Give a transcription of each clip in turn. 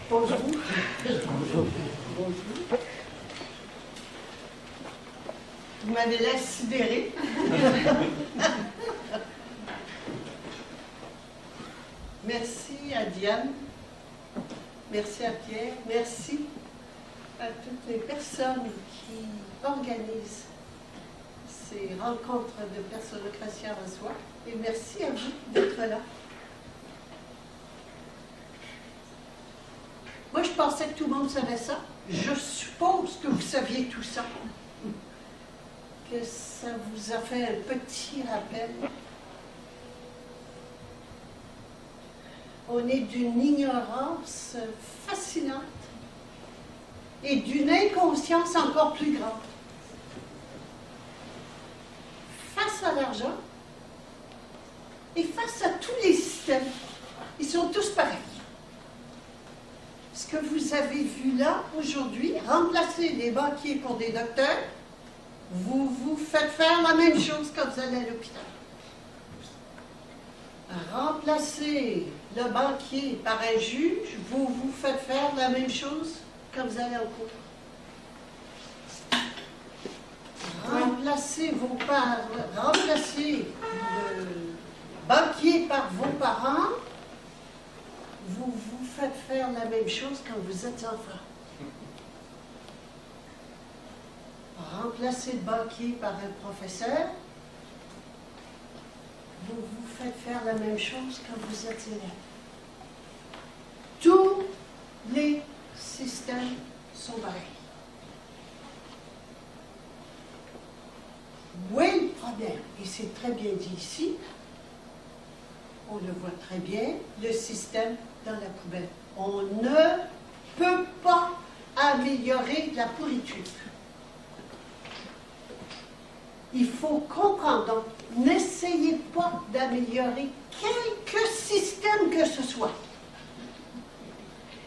Bonjour. Vous m'avez l'air sidéré. Merci à Diane, merci à Pierre, merci à toutes les personnes qui organisent ces rencontres de personocratie en soi. Et merci à vous d'être là. Moi, je pensais que tout le monde savait ça. Je suppose que vous saviez tout ça. Que ça vous a fait un petit rappel. On est d'une ignorance fascinante et d'une inconscience encore plus grande. Face à l'argent et face à tous les systèmes, ils sont tous pareils. Ce que vous avez vu là aujourd'hui, remplacer les banquiers pour des docteurs, vous vous faites faire la même chose quand vous allez à l'hôpital. Remplacer le banquier par un juge, vous vous faites faire la même chose quand vous allez en cours. Remplacer remplacer le banquier par vos parents, vous vous faites faire la même chose quand vous êtes enfant. Remplacer le banquier par un professeur, vous vous faites faire la même chose quand vous êtes élève. Tous les systèmes sont pareils. Où est le problème? Et c'est très bien dit ici, on le voit très bien, le système dans la poubelle. On ne peut pas améliorer la pourriture. Il faut comprendre, donc n'essayez pas d'améliorer quelque système que ce soit.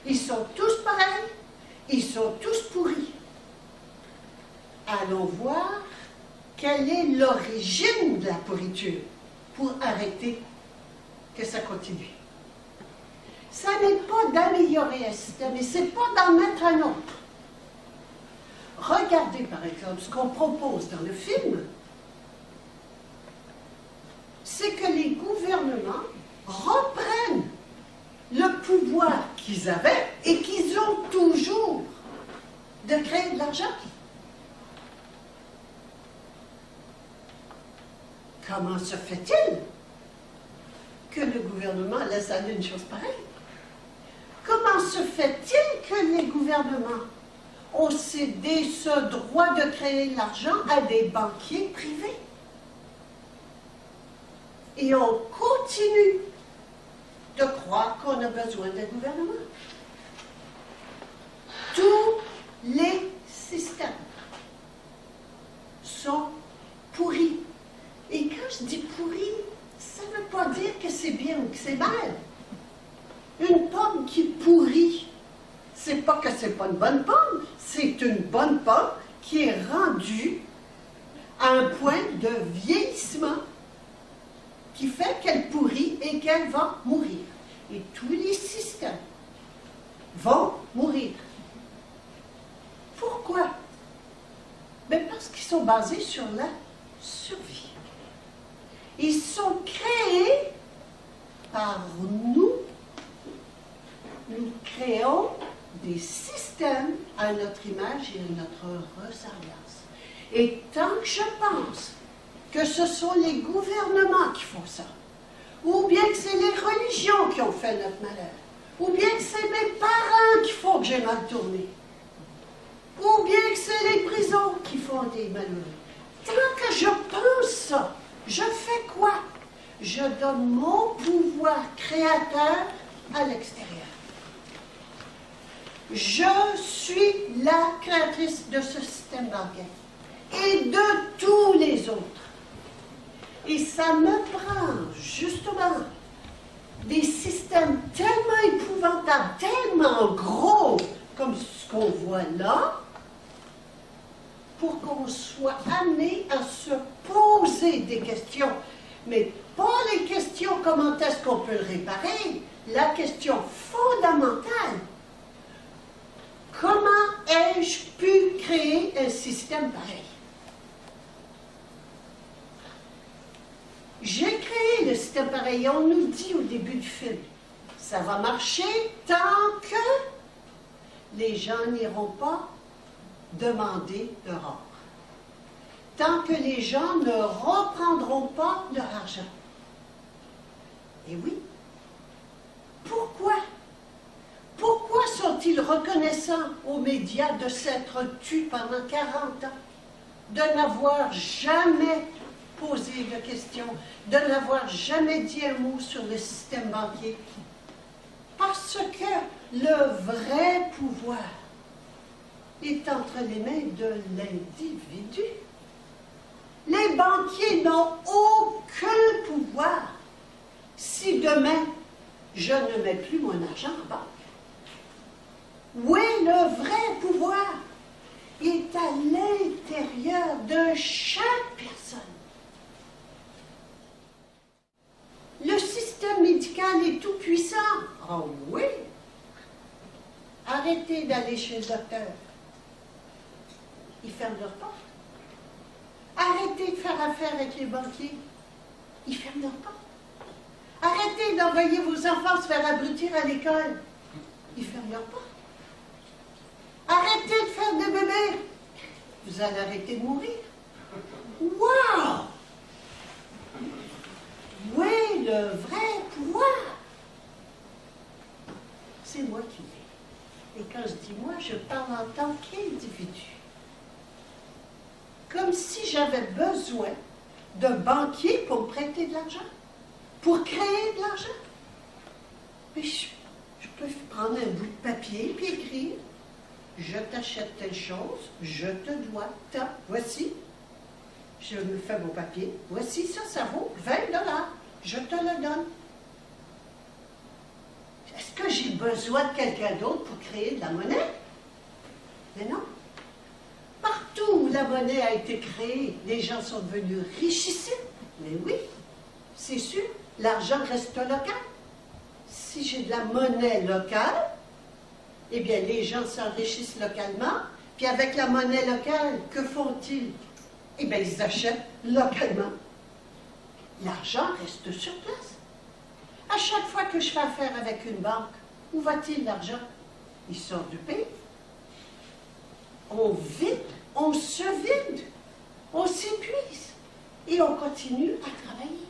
Ils sont tous pareils, ils sont tous pourris. Allons voir quelle est l'origine de la pourriture pour arrêter que ça continue. Ça n'est pas d'améliorer un système, et c'est pas d'en mettre un autre. Regardez par exemple ce qu'on propose dans le film, c'est que les gouvernements reprennent le pouvoir qu'ils avaient et qu'ils ont toujours de créer de l'argent. Comment se fait-il que le gouvernement laisse aller une chose pareille? Comment se fait-il que les gouvernements ont cédé ce droit de créer de l'argent à des banquiers privés? Et on continue de croire qu'on a besoin d'un gouvernement. Tous les systèmes sont pourris. Et quand je dis pourri, ça ne veut pas dire que c'est bien ou que c'est mal. Une pomme qui pourrit, c'est pas que c'est pas une bonne pomme, c'est une bonne pomme qui est rendue à un point de vieillissement qui fait qu'elle pourrit et qu'elle va mourir. Et tous les systèmes vont mourir. Pourquoi? Ben parce qu'ils sont basés sur la survie. Ils sont créés par nous. Nous créons des systèmes à notre image et à notre ressemblance. Et tant que je pense que ce sont les gouvernements qui font ça, ou bien que c'est les religions qui ont fait notre malheur, ou bien que c'est mes parents qui font que j'ai mal tourné, ou bien que c'est les prisons qui font des malheureux. Tant que je pense ça, je fais quoi? Je donne mon pouvoir créateur à l'extérieur. Je suis la créatrice de ce système bancaire et de tous les autres. Et ça me prend justement des systèmes tellement épouvantables, tellement gros comme ce qu'on voit là, pour qu'on soit amené à se poser des questions. Mais pas les questions comment est-ce qu'on peut le réparer. La question fondamentale, comment ai-je pu créer un système pareil? J'ai créé le système pareil. On nous dit au début du film, ça va marcher tant que les gens n'iront pas demander leur or. Tant que les gens ne reprendront pas leur argent. Et oui. Pourquoi? Pourquoi sont-ils reconnaissants aux médias de s'être tus pendant 40 ans? De n'avoir jamais posé de questions, de n'avoir jamais dit un mot sur le système banquier? Parce que le vrai pouvoir est entre les mains de l'individu. Les banquiers n'ont aucun pouvoir si demain je ne mets plus mon argent en banque. Oui, le vrai pouvoir est à l'intérieur de chaque personne. Le système médical est tout puissant. Oh oui! Arrêtez d'aller chez le docteur. Ils ferment leurs portes. Arrêtez de faire affaire avec les banquiers. Ils ferment leurs portes. Arrêtez d'envoyer vos enfants se faire abrutir à l'école. Ils ferment leurs portes. Arrêtez de faire des bébés. Vous allez arrêter de mourir. Wow! Oui, le vrai pouvoir. C'est moi qui l'ai. Et quand je dis moi, je parle en tant qu'individu. Comme si j'avais besoin de banquier pour me prêter de l'argent, pour créer de l'argent. Mais je peux prendre un bout de papier puis écrire. Je t'achète telle chose, je te dois tant. Voici, je me fais mon papier. Voici ça, ça vaut 20 $. Je te le donne. Est-ce que j'ai besoin de quelqu'un d'autre pour créer de la monnaie? Mais non. Partout où la monnaie a été créée, les gens sont devenus richissimes. Mais oui, c'est sûr, l'argent reste local. Si j'ai de la monnaie locale, eh bien, les gens s'enrichissent localement. Puis avec la monnaie locale, que font-ils? Eh bien, ils achètent localement. L'argent reste sur place. À chaque fois que je fais affaire avec une banque, où va-t-il l'argent? Il sort du pays. On vide, on se vide, on s'épuise et on continue à travailler.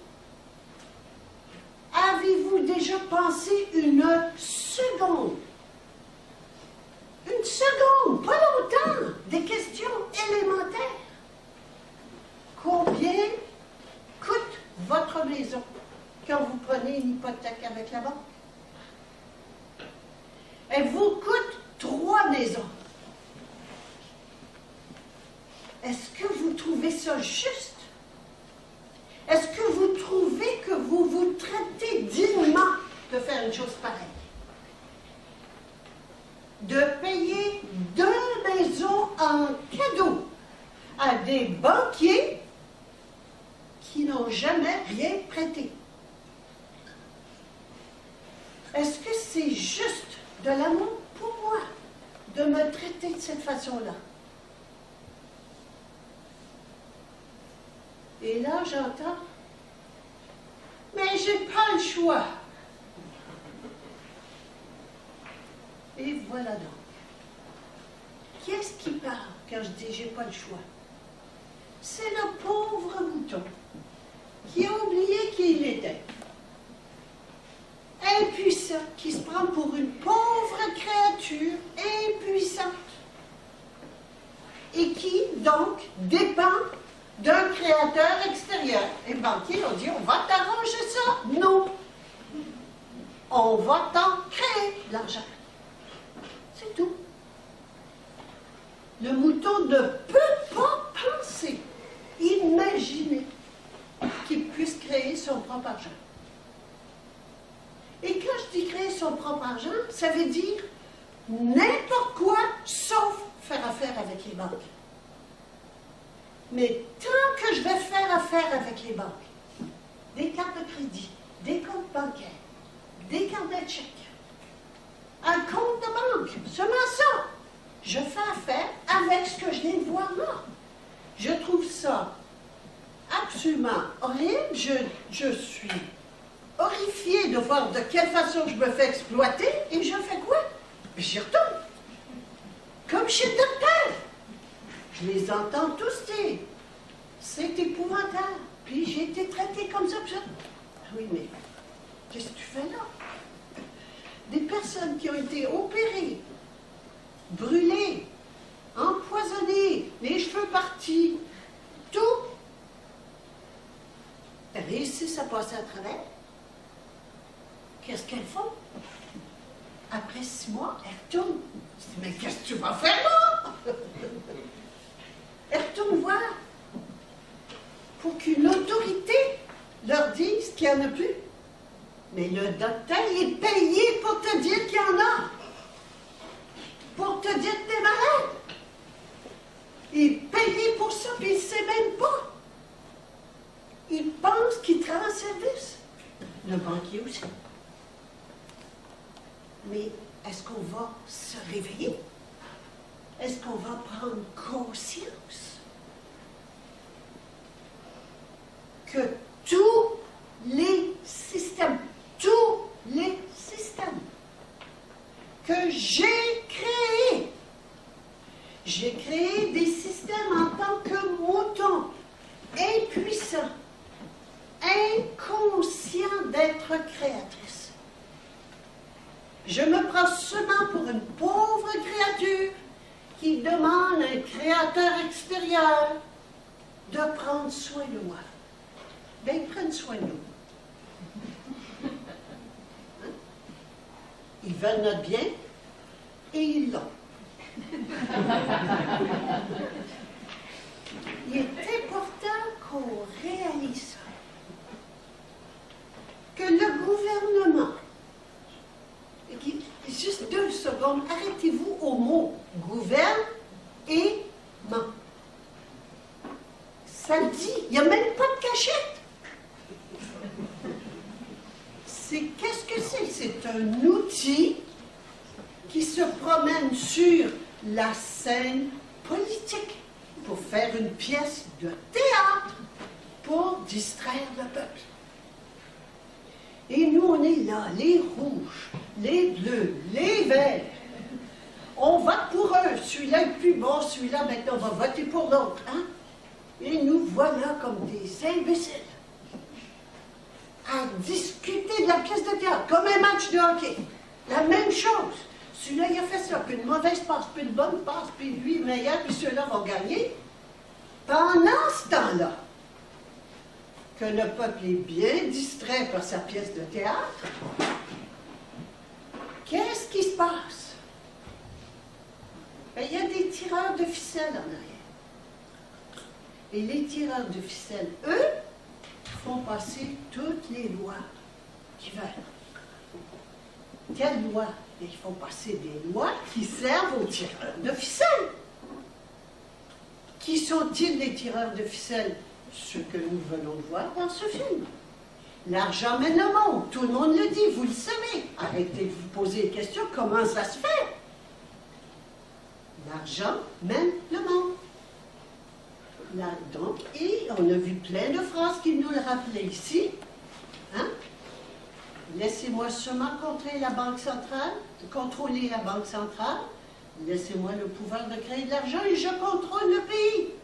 Avez-vous déjà pensé une seconde? Une seconde, pas longtemps, des questions élémentaires. Combien coûte votre maison quand vous prenez une hypothèque avec la banque? Elle vous coûte 3 maisons. Est-ce que vous trouvez ça juste? Est-ce que vous trouvez que vous vous traitez dignement de faire une chose pareille? De payer 2 maisons en cadeau à des banquiers qui n'ont jamais rien prêté. Est-ce que c'est juste de l'amour pour moi de me traiter de cette façon-là? Et là, j'entends, mais j'ai pas le choix. Et voilà donc. Qui est-ce qui parle quand je dis j'ai pas le choix? C'est le pauvre mouton qui a oublié qui il était. Impuissant, qui se prend pour une pauvre créature impuissante. Et qui, donc, dépend d'un créateur extérieur. Les banquiers ont dit, on va t'arranger ça. Non. On va t'en créer de l'argent. C'est tout. Le mouton ne peut pas penser, imaginer qu'il puisse créer son propre argent. Et quand je dis créer son propre argent, ça veut dire n'importe quoi, sauf faire affaire avec les banques. Mais tant que je vais faire affaire avec les banques, des cartes de crédit, des comptes bancaires, des cartes de chèque, un compte de banque, seulement ça, je fais affaire avec ce que je viens de voir là. Je trouve ça absolument horrible. Je suis horrifiée de voir de quelle façon je me fais exploiter. Et je fais quoi? J'y retourne. Comme chez le docteur. Je les entends tous dire. C'est épouvantable. Puis j'ai été traitée comme ça. Oui, mais qu'est-ce que tu fais là? Des personnes qui ont été opérées, brûlées, empoisonnées, les cheveux partis, tout, réussissent à passer à travers. Qu'est-ce qu'elles font? Après 6 mois, elles retournent. Je dis, mais qu'est-ce que tu vas faire là? Elles retournent voir pour qu'une autorité leur dise qu'il n'y en a plus. Mais le docteur, il est payé pour te dire qu'il y en a. Pour te dire que tu es malade. Il est payé pour ça, puis il ne sait même pas. Il pense qu'il te rend service. Le banquier aussi. Mais est-ce qu'on va se réveiller? Est-ce qu'on va prendre conscience que tous les systèmes que j'ai créé des systèmes en tant que mouton, impuissant, inconscient d'être créatrice. Je me prends seulement pour une pauvre créature qui demande à un créateur extérieur de prendre soin de moi. Bien, ils prennent soin de nous. Ils veulent notre bien et ils l'ont. Il est important qu'on réalise ça. Que le gouvernement, juste 2 secondes, arrêtez-vous au mot gouverne et ment. Ça le dit, il n'y a même pas de cachette. Qu'est-ce que c'est? C'est un outil qui se promène sur la scène politique pour faire une pièce de théâtre pour distraire le peuple. Et nous, on est là, les rouges, les bleus, les verts. On vote pour eux. Celui-là est plus bon, celui-là, maintenant, on va voter pour l'autre. Hein? Et nous voilà comme des imbéciles à discuter de la pièce de théâtre, comme un match de hockey. La même chose. Celui-là, il a fait ça, puis une mauvaise passe, puis une bonne passe, puis lui, meilleur, puis ceux-là vont gagner. Pendant ce temps-là, que le peuple est bien distrait par sa pièce de théâtre, qu'est-ce qui se passe? Bien, il y a des tireurs de ficelle en arrière. Et les tireurs de ficelle, eux, font passer toutes les lois qu'ils veulent. Quelles lois? Ils font passer des lois qui servent aux tireurs de ficelle. Qui sont-ils les tireurs de ficelle? Ceux que nous venons de voir dans ce film. L'argent mène le monde, tout le monde le dit, vous le savez. Arrêtez de vous poser des questions, comment ça se fait? L'argent mène le monde. Là, donc, et on a vu plein de phrases qui nous le rappelaient ici. Hein? Laissez-moi seulement contrôler la banque centrale. Laissez-moi le pouvoir de créer de l'argent et je contrôle le pays.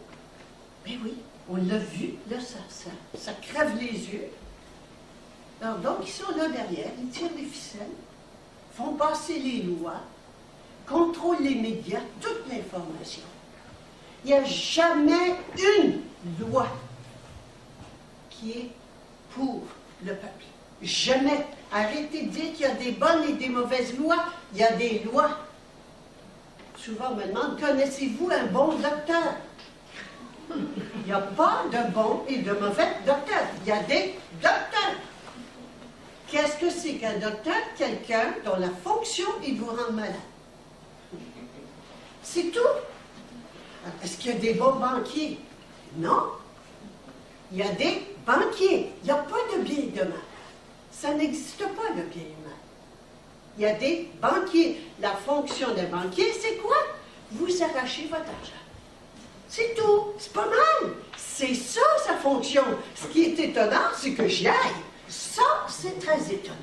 Mais oui, on l'a vu, là, ça crève les yeux. Alors, donc, ils sont là derrière, ils tirent les ficelles, font passer les lois, contrôlent les médias, toute l'information. Il n'y a jamais une loi qui est pour le peuple. Jamais. Arrêtez de dire qu'il y a des bonnes et des mauvaises lois. Il y a des lois. Souvent, on me demande, connaissez-vous un bon docteur? Il n'y a pas de bon et de mauvais docteur. Il y a des docteurs. Qu'est-ce que c'est qu'un docteur? Quelqu'un dont la fonction est de vous rendre malade. C'est tout. Est-ce qu'il y a des bons banquiers? Non. Il y a des banquiers. Il n'y a pas de bien et de mal. Ça n'existe pas, le bien et le mal. Il y a des banquiers. La fonction d'un banquier, c'est quoi? vous arrachez votre argent. C'est tout. C'est pas mal. C'est ça, sa fonction. Ce qui est étonnant, c'est que j'y aille. Ça, c'est très étonnant.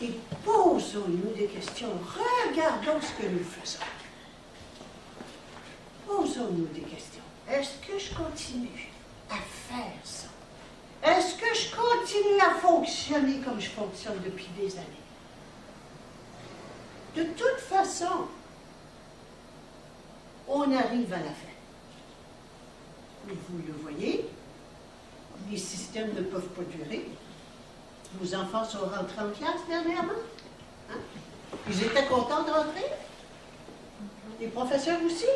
Et posons-nous des questions. Regardons ce que nous faisons. Posons-nous des questions. Est-ce que je continue à faire ça? Est-ce que je continue à fonctionner comme je fonctionne depuis des années? De toute façon, on arrive à la fin. Et vous le voyez, les systèmes ne peuvent pas durer. Vos enfants sont rentrés en classe dernièrement. Hein? Ils étaient contents de rentrer. Les professeurs aussi.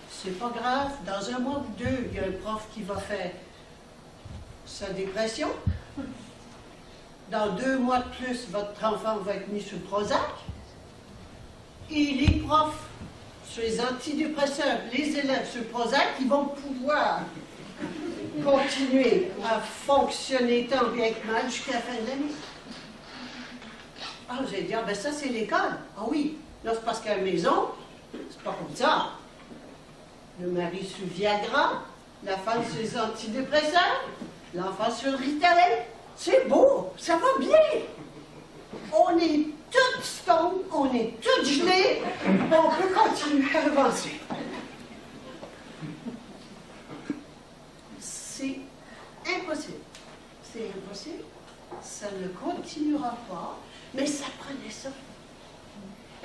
C'est pas grave. Dans un mois ou deux, il y a un prof qui va faire sa dépression. Dans 2 mois de plus, votre enfant va être mis sur le Prozac. Et les profs sur les antidépresseurs, les élèves sur le Prozac, ils vont pouvoir continuer à fonctionner tant bien que mal jusqu'à la fin de l'année. Ah, vous allez dire, ben ça c'est l'école. Ah oui, là c'est parce qu'à la maison, c'est pas comme ça. Le mari sur le Viagra, la femme sur les antidépresseurs, l'enfant sur le Ritalin. C'est beau, ça va bien. On est toutes stone, on est toutes gelées, on peut continuer à avancer. C'est impossible. C'est impossible. Ça ne continuera pas, mais ça prenait ça.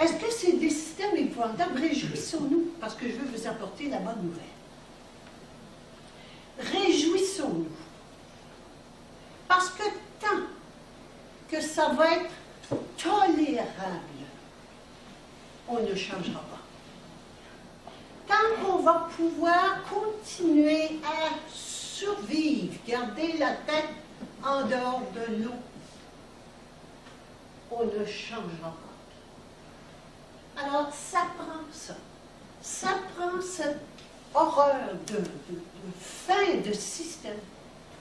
Est-ce que c'est des systèmes épouvantables? Réjouissons-nous, parce que je veux vous apporter la bonne nouvelle. Réjouissons-nous. Parce que tant que ça va être tolérable, on ne changera pas. Tant qu'on va pouvoir continuer à survivre, garder la tête en dehors de l'eau, on ne changera pas. Alors, ça prend ça. Ça prend cette horreur de fin de système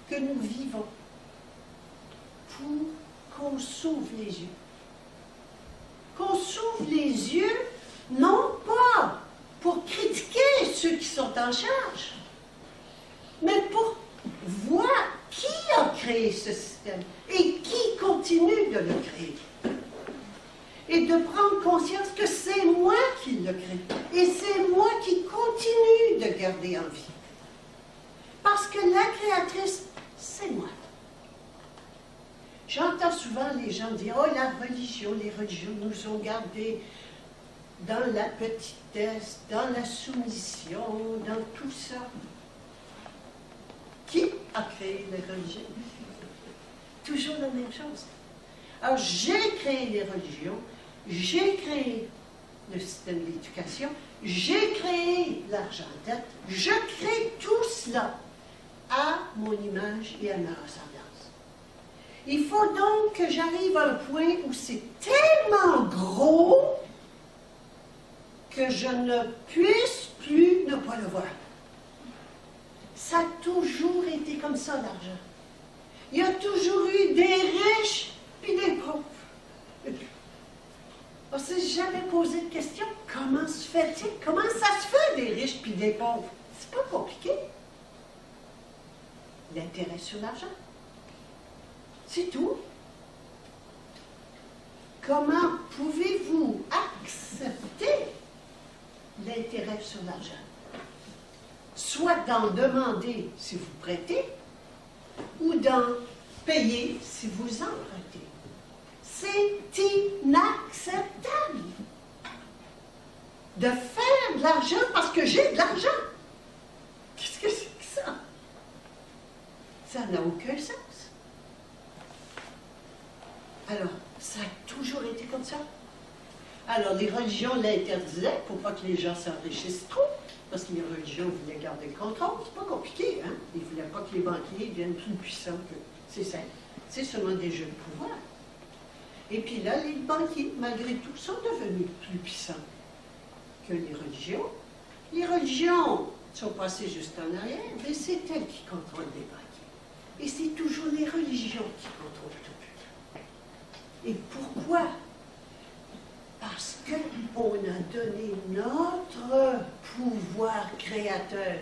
que nous vivons pour qu'on s'ouvre les yeux. Qu'on s'ouvre les yeux, non pas pour critiquer ceux qui sont en charge, mais pour voir qui a créé ce système et qui continue de le créer. Et de prendre conscience que c'est moi qui le crée. Et c'est moi qui continue de garder en vie. Parce que la créatrice, c'est moi. J'entends souvent les gens dire « Oh, la religion, les religions nous ont gardés dans la petitesse, dans la soumission, dans tout ça. » Qui a créé les religions? Toujours la même chose. Alors, j'ai créé les religions, j'ai créé le système d'éducation, j'ai créé l'argent de dette, je crée tout cela à mon image et à ma ressemblance. Il faut donc que j'arrive à un point où c'est tellement gros que je ne puisse plus ne pas le voir. Ça a toujours été comme ça, l'argent. Il y a toujours eu des riches puis des pauvres. On ne s'est jamais posé de question. Comment se fait-il? Comment ça se fait des riches puis des pauvres? C'est pas compliqué. L'intérêt sur l'argent. C'est tout. Comment pouvez-vous accepter l'intérêt sur l'argent? Soit d'en demander si vous prêtez, ou d'en payer si vous empruntez. C'est inacceptable de faire de l'argent parce que j'ai de l'argent. Qu'est-ce que c'est que ça? Ça n'a aucun sens. Alors, ça a toujours été comme ça. Alors, les religions l'interdisaient pour pas que les gens s'enrichissent trop, parce que les religions voulaient garder le contrôle. C'est pas compliqué, hein? Ils ne voulaient pas que les banquiers deviennent plus puissants que... C'est simple. C'est seulement des jeux de pouvoir. Et puis là, les banquiers, malgré tout, sont devenus plus puissants que les religions. Les religions sont passées juste en arrière, mais c'est elles qui contrôlent les banquiers. Et c'est toujours les religions qui contrôlent tout. Et pourquoi? Parce qu'on a donné notre pouvoir créateur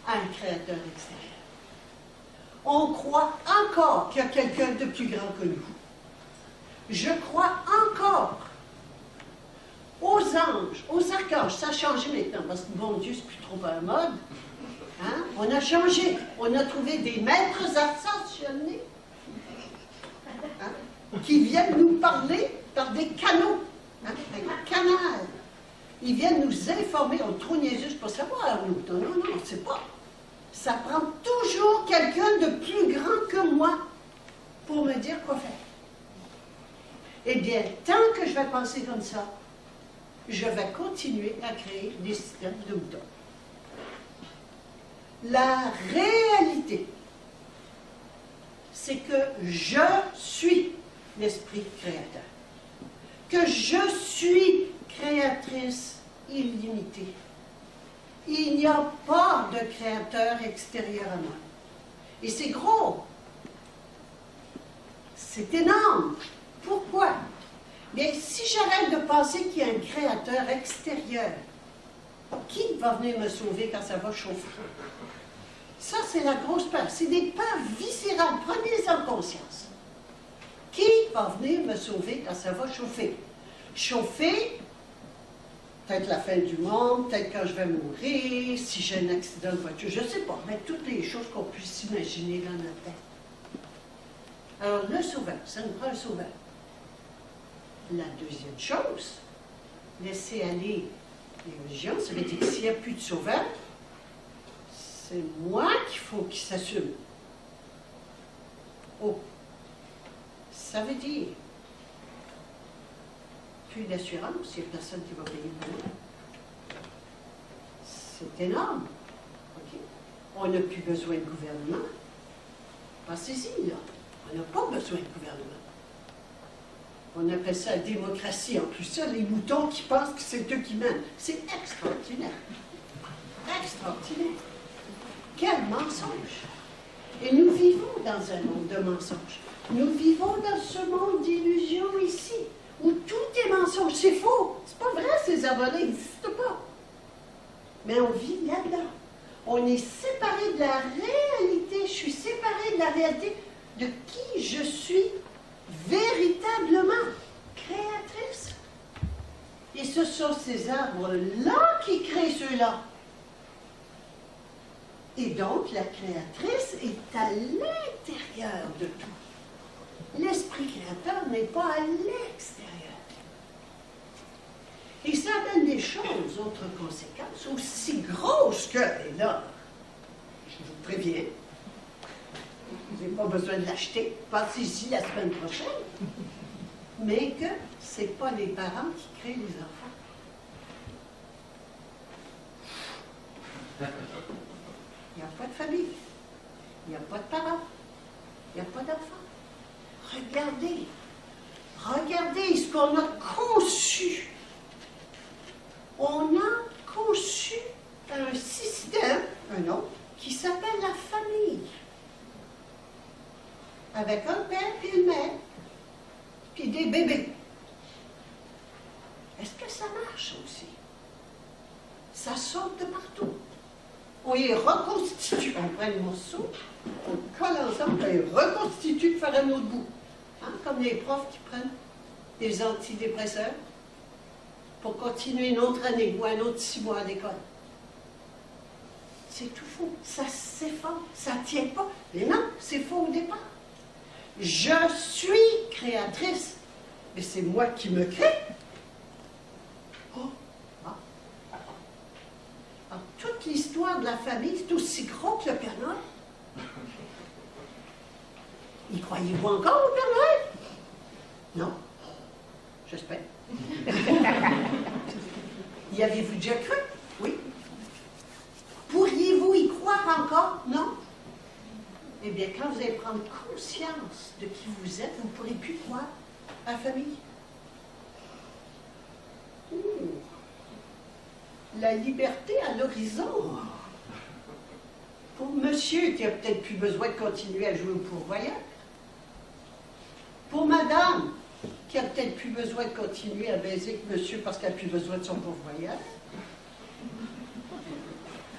à un créateur extérieur. On croit encore qu'il y a quelqu'un de plus grand que nous. Je crois encore aux anges, aux archanges. Ça a changé maintenant, parce que bon Dieu, c'est plus trop à la mode. Hein? On a changé. On a trouvé des maîtres ascensionnés qui viennent nous parler par des canaux, avec un canal. Ils viennent nous informer. On est trop niaiseux, je ne peux pas savoir, nous. Non, on ne sait pas. Ça prend toujours quelqu'un de plus grand que moi pour me dire quoi faire. Eh bien, tant que je vais penser comme ça, je vais continuer à créer des systèmes de moutons. La réalité, c'est que je suis l'esprit créateur, que je suis créatrice illimitée. Il n'y a pas de créateur extérieur à moi. Et c'est gros. C'est énorme. Pourquoi? Bien, si j'arrête de penser qu'il y a un créateur extérieur, qui va venir me sauver quand ça va chauffer? Ça, c'est la grosse peur. C'est des peurs viscérales. Prenez-en conscience. Qui va venir me sauver quand ça va chauffer? Chauffer, peut-être la fin du monde, peut-être quand je vais mourir, si j'ai un accident de voiture, je ne sais pas, mais toutes les choses qu'on puisse imaginer dans notre tête. Alors, le sauveur, ça nous prend un sauveur. La deuxième chose, laisser aller les religions, ça veut dire que s'il n'y a plus de sauveur, c'est moi qu'il faut qu'il s'assume. Oh, ça veut dire plus d'assurance, il n'y a personne qui va payer pour moi. C'est énorme. Okay? On n'a plus besoin de gouvernement. Pensez-y, là. On n'a pas besoin de gouvernement. On appelle ça la démocratie. En plus, ça, les moutons qui pensent que c'est eux qui mènent. C'est extraordinaire. Extraordinaire. Quel mensonge! Et nous vivons dans un monde de mensonges. Nous vivons dans ce monde d'illusions ici, où tout est mensonge. C'est faux. C'est pas vrai, ces abonnés n'existent pas. Mais on vit là-dedans. On est séparé de la réalité. Je suis séparé de la réalité de qui je suis véritablement créatrice. Et ce sont ces arbres-là qui créent ceux-là. Et donc, la créatrice est à l'intérieur de tout. L'esprit créateur n'est pas à l'extérieur. Et ça amène des choses, autres conséquences, aussi grosses que, et là, je vous préviens, vous n'avez pas besoin de l'acheter, passez-y la semaine prochaine, mais que ce n'est pas les parents qui créent les enfants. Il n'y a pas de famille, il n'y a pas de parents, il n'y a pas d'enfants. Regardez ce qu'on a conçu. On a conçu un système, un autre, qui s'appelle la famille. Avec un père et une mère, puis des bébés. Est-ce que ça marche aussi? Ça saute de partout. On y reconstitue. On prend le morceau, on le colle ensemble, on les reconstitue pour faire un autre bout. Hein? Comme les profs qui prennent des antidépresseurs pour continuer une autre année ou un autre 6 mois à l'école. C'est tout faux. Ça s'effondre, ça ne tient pas. Mais non, c'est faux au départ. Je suis créatrice, mais c'est moi qui me crée. Oh, ah. Alors, toute l'histoire de la famille, c'est aussi gros que le Père Noël. Y croyez-vous encore au Père Noël? Non, j'espère. Y avez-vous déjà cru? Oui. Pourriez-vous y croire encore? Non. Eh bien, quand vous allez prendre conscience de qui vous êtes, vous ne pourrez plus croire à la famille. Ouh. La liberté à l'horizon. Pour monsieur qui a peut-être plus besoin de continuer à jouer au pourvoyeur. Pour madame qui a peut-être plus besoin de continuer à baiser que monsieur parce qu'elle n'a plus besoin de son pourvoyeur.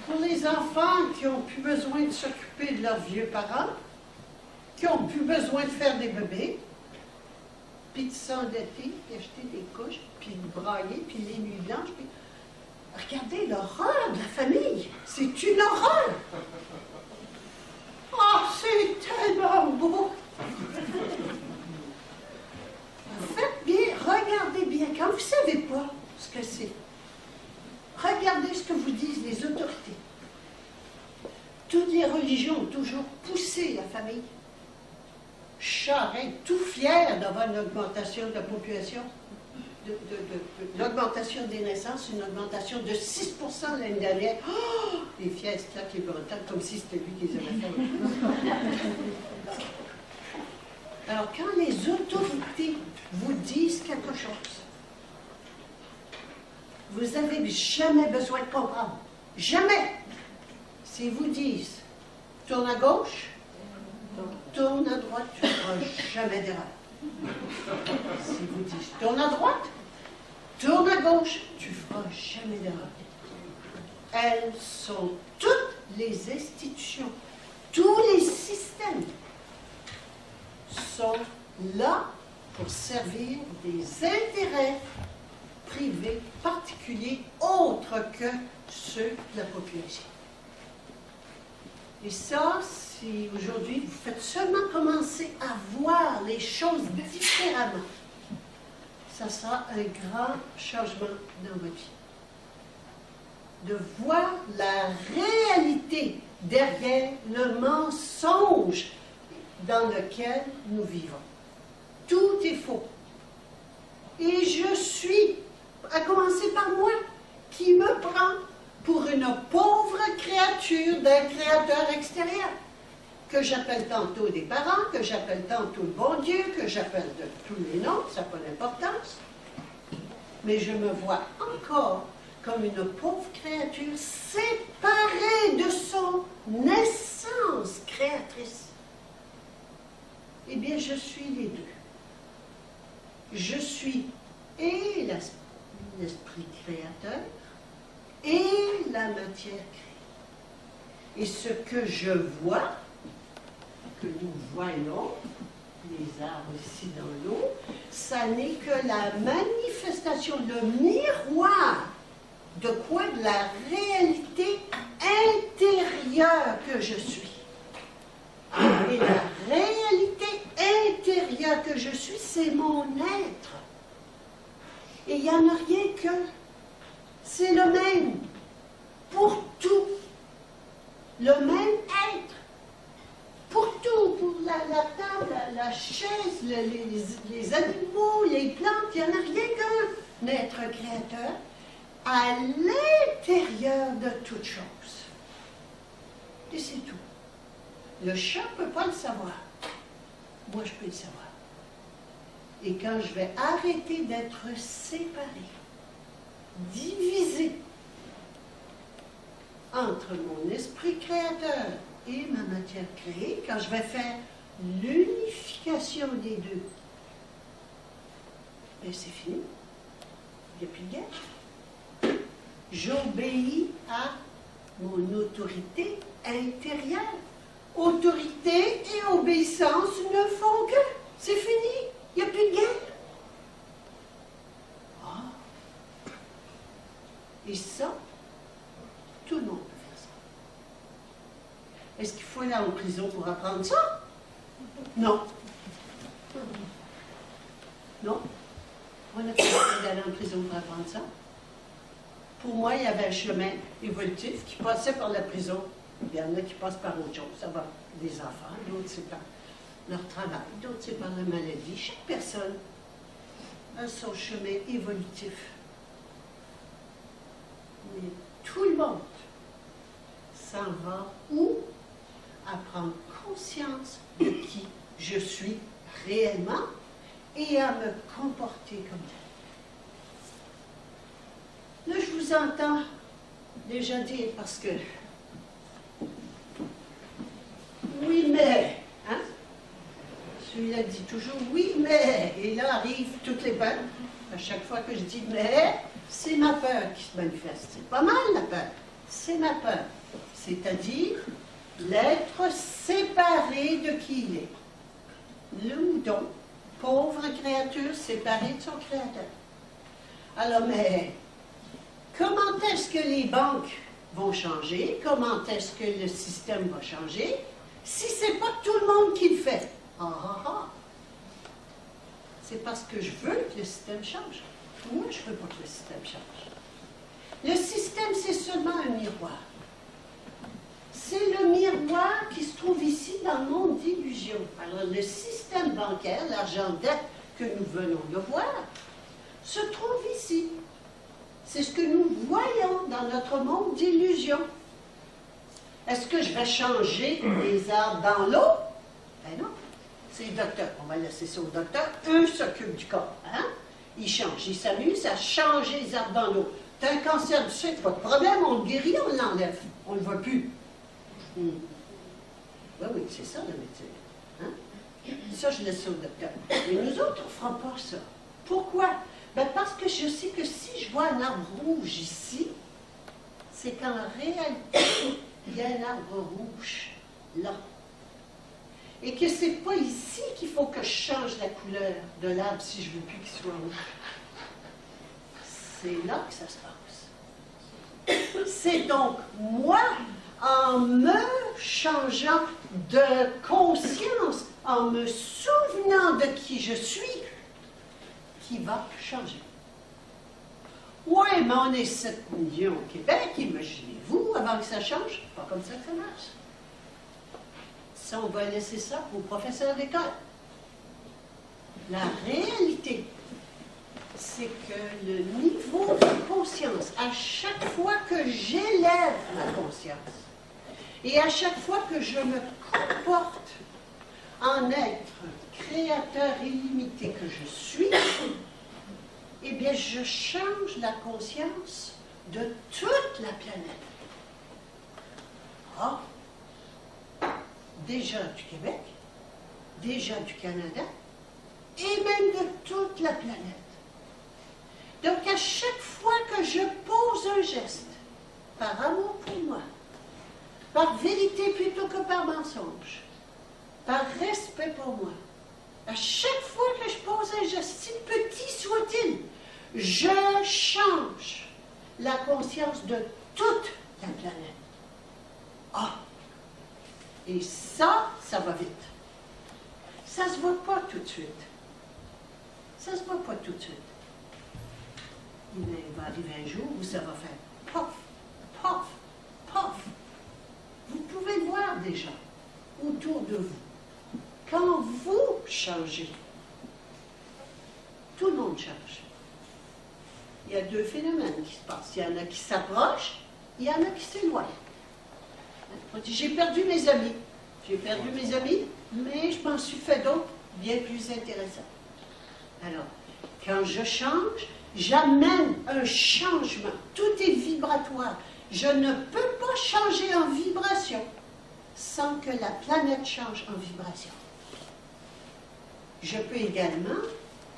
Pour les enfants qui n'ont plus besoin de s'occuper de leurs vieux parents, qui n'ont plus besoin de faire des bébés, puis de s'endetter, puis acheter des couches, puis de brailler, puis les nuits blanches, puis... Regardez l'horreur de la famille! C'est une horreur! Oh, c'est tellement beau! Faites bien, regardez bien. Quand vous ne savez pas ce que c'est, regardez ce que vous disent les autorités. Toutes les religions ont toujours poussé la famille. Charest, tout fier d'avoir une augmentation de la population, l'augmentation des naissances, une augmentation de 6 % l'année dernière. Oh! Les fiers se claquent les bretelles comme si c'était lui qui les avait fait. Alors, quand les autorités vous disent quelque chose, vous n'avez jamais besoin de comprendre. Jamais. S'ils vous disent, tourne à gauche, tourne à droite, tu ne feras jamais d'erreur. S'ils vous disent, tourne à droite, tourne à gauche, tu ne feras jamais d'erreur. Elles sont toutes les institutions, tous les systèmes sont là pour servir des intérêts privés particuliers autres que ceux de la population. Et ça, si aujourd'hui vous faites seulement commencer à voir les choses différemment, ça sera un grand changement dans votre vie. De voir la réalité derrière le mensonge dans lequel nous vivons. Tout est faux. Et je suis, à commencer par moi, qui me prend pour une pauvre créature d'un créateur extérieur, que j'appelle tantôt des parents, que j'appelle tantôt le bon Dieu, que j'appelle de tous les noms, ça n'a pas d'importance. Mais je me vois encore comme une pauvre créature séparée de son essence créatrice. Eh bien, je suis les deux. Je suis et l'esprit créateur et la matière créée. Et ce que je vois, que nous voyons, les arbres ici dans l'eau, ça n'est que la manifestation, le miroir de quoi? De la réalité intérieure que je suis. Et la réalité intérieure que je suis, c'est mon être. Et il n'y en a rien que. C'est le même. Pour tout. Le même être. Pour tout. Pour la table, la chaise, les animaux, les plantes. Il n'y en a rien qu'un être créateur à l'intérieur de toute chose. Et c'est tout. Le chat ne peut pas le savoir. Moi, je peux le savoir. Et quand je vais arrêter d'être séparé, divisé entre mon esprit créateur et ma matière créée, quand je vais faire l'unification des deux, bien c'est fini. Il n'y a plus de guerre. J'obéis à mon autorité intérieure. Autorité et obéissance ne font que. C'est fini. Il n'y a plus de guerre. Ah. Et ça, tout le monde peut faire ça. Est-ce qu'il faut aller en prison pour apprendre ça? Non. Non. On n'a pas besoin d'aller en prison pour apprendre ça. Pour moi, il y avait un chemin évolutif qui passait par la prison. Il y en a qui passent par autre chose. Ça va des enfants, d'autres c'est par leur travail, d'autres c'est par la maladie. Chaque personne a son chemin évolutif. Mais tout le monde s'en va où? À prendre conscience de qui je suis réellement et à me comporter comme tel. Là, je vous entends déjà dire parce que oui, mais, hein? Celui-là dit toujours oui, mais. Et là arrivent toutes les peurs. À chaque fois que je dis mais, c'est ma peur qui se manifeste. C'est pas mal la peur. C'est ma peur. C'est-à-dire l'être séparé de qui il est. Le mouton, pauvre créature séparée de son créateur. Alors, mais comment est-ce que les banques vont changer? Comment est-ce que le système va changer si ce n'est pas tout le monde qui le fait? Ah ah ah! C'est parce que je veux que le système change. Moi, je ne veux pas que le système change. Le système, c'est seulement un miroir. C'est le miroir qui se trouve ici dans le monde d'illusion. Alors, le système bancaire, l'argent dette que nous venons de voir, se trouve ici. C'est ce que nous voyons dans notre monde d'illusion. Est-ce que je vais changer les arbres dans l'eau? Ben non. C'est le docteur. On va laisser ça au docteur. Eux s'occupent du corps. Hein? Ils changent. Ils s'amusent à changer les arbres dans l'eau. T'as un cancer du sucre, pas de problème. On le guérit, on l'enlève. On ne le voit plus. Oui, oui, c'est ça la médecine. Hein? Ça, je laisse ça au docteur. Mais nous autres, on ne fera pas ça. Pourquoi? Ben parce que je sais que si je vois un arbre rouge ici, c'est qu'en réalité, il y a un arbre rouge là. Et que c'est pas ici qu'il faut que je change la couleur de l'arbre si je ne veux plus qu'il soit rouge. C'est là que ça se passe. C'est donc moi, en me changeant de conscience, en me souvenant de qui je suis, qui va changer. Oui, mais on est 7 millions au Québec, imaginez-vous, avant que ça change, pas comme ça que ça marche. Ça, on va laisser ça aux professeurs d'école. La réalité, c'est que le niveau de conscience, à chaque fois que j'élève ma conscience, et à chaque fois que je me comporte en être créateur illimité que je suis, eh bien, je change la conscience de toute la planète. Ah! Déjà du Québec, déjà du Canada, et même de toute la planète. Donc, à chaque fois que je pose un geste, par amour pour moi, par vérité plutôt que par mensonge, par respect pour moi, à chaque fois que je pose un geste, si petit soit-il, je change la conscience de toute la planète. Ah! Et ça, ça va vite. Ça ne se voit pas tout de suite. Ça ne se voit pas tout de suite. Il va arriver un jour où ça va faire pof, pof, pof. Vous pouvez le voir déjà autour de vous. Quand vous changez, tout le monde change. Il y a deux phénomènes qui se passent. Il y en a qui s'approchent, il y en a qui s'éloignent. J'ai perdu mes amis. J'ai perdu mes amis, mais je m'en suis fait d'autres bien plus intéressants. Alors, quand je change, j'amène un changement. Tout est vibratoire. Je ne peux pas changer en vibration sans que la planète change en vibration. Je peux également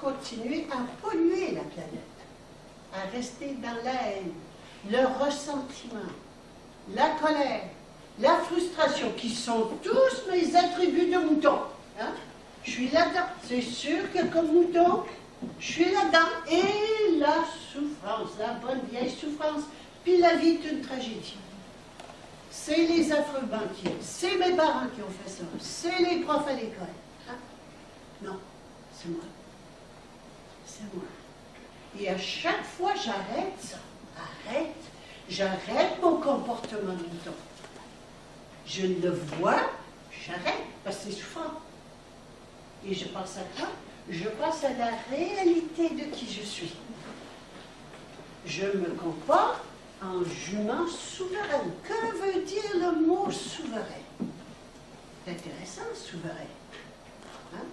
continuer à polluer la planète, à rester dans la haine, le ressentiment, la colère, la frustration, qui sont tous mes attributs de mouton. Hein? Je suis là-dedans. C'est sûr que comme mouton, je suis là-dedans. Et la souffrance, la bonne vieille souffrance. Puis la vie est une tragédie. C'est les affreux banquiers, c'est mes parents qui ont fait ça, c'est les profs à l'école. Hein? Non, c'est moi. C'est moi. Et à chaque fois, j'arrête ça. J'arrête mon comportement de mouton. Je le vois, j'arrête, parce que c'est souffrant. Et je passe à quoi? Je passe à la réalité de qui je suis. Je me comporte en jument souveraine. Que veut dire le mot souverain? C'est intéressant, souverain. Hein?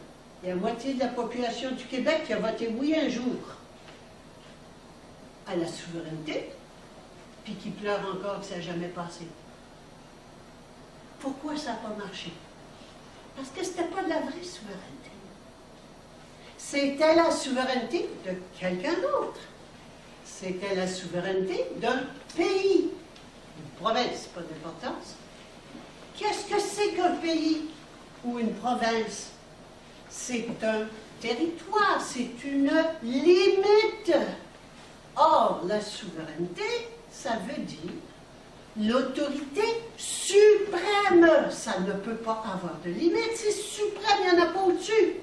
Il y a la moitié de la population du Québec qui a voté oui un jour à la souveraineté, puis qui pleure encore que ça n'a jamais passé. Pourquoi ça n'a pas marché? Parce que ce n'était pas de la vraie souveraineté. c'était la souveraineté de quelqu'un d'autre. C'était la souveraineté d'un pays, une province, pas d'importance. Qu'est-ce que c'est qu'un pays ou une province? C'est un territoire, c'est une limite. Or, la souveraineté, ça veut dire l'autorité suprême. Ça ne peut pas avoir de limite, c'est suprême, il n'y en a pas au-dessus.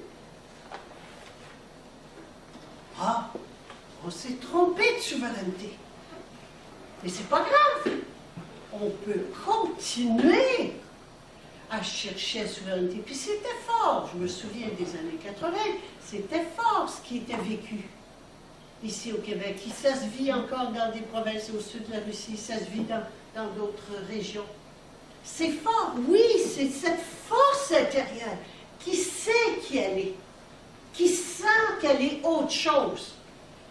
Ah, on s'est trompé de souveraineté. Mais c'est pas grave. On peut continuer à chercher la souveraineté. Puis c'était fort. Je me souviens des années 80. C'était fort ce qui était vécu ici au Québec. Ça se vit encore dans des provinces au sud de la Russie. Ça se vit dans d'autres régions. C'est fort. Oui, c'est cette force intérieure qui sait qui elle est, qui sent qu'elle est autre chose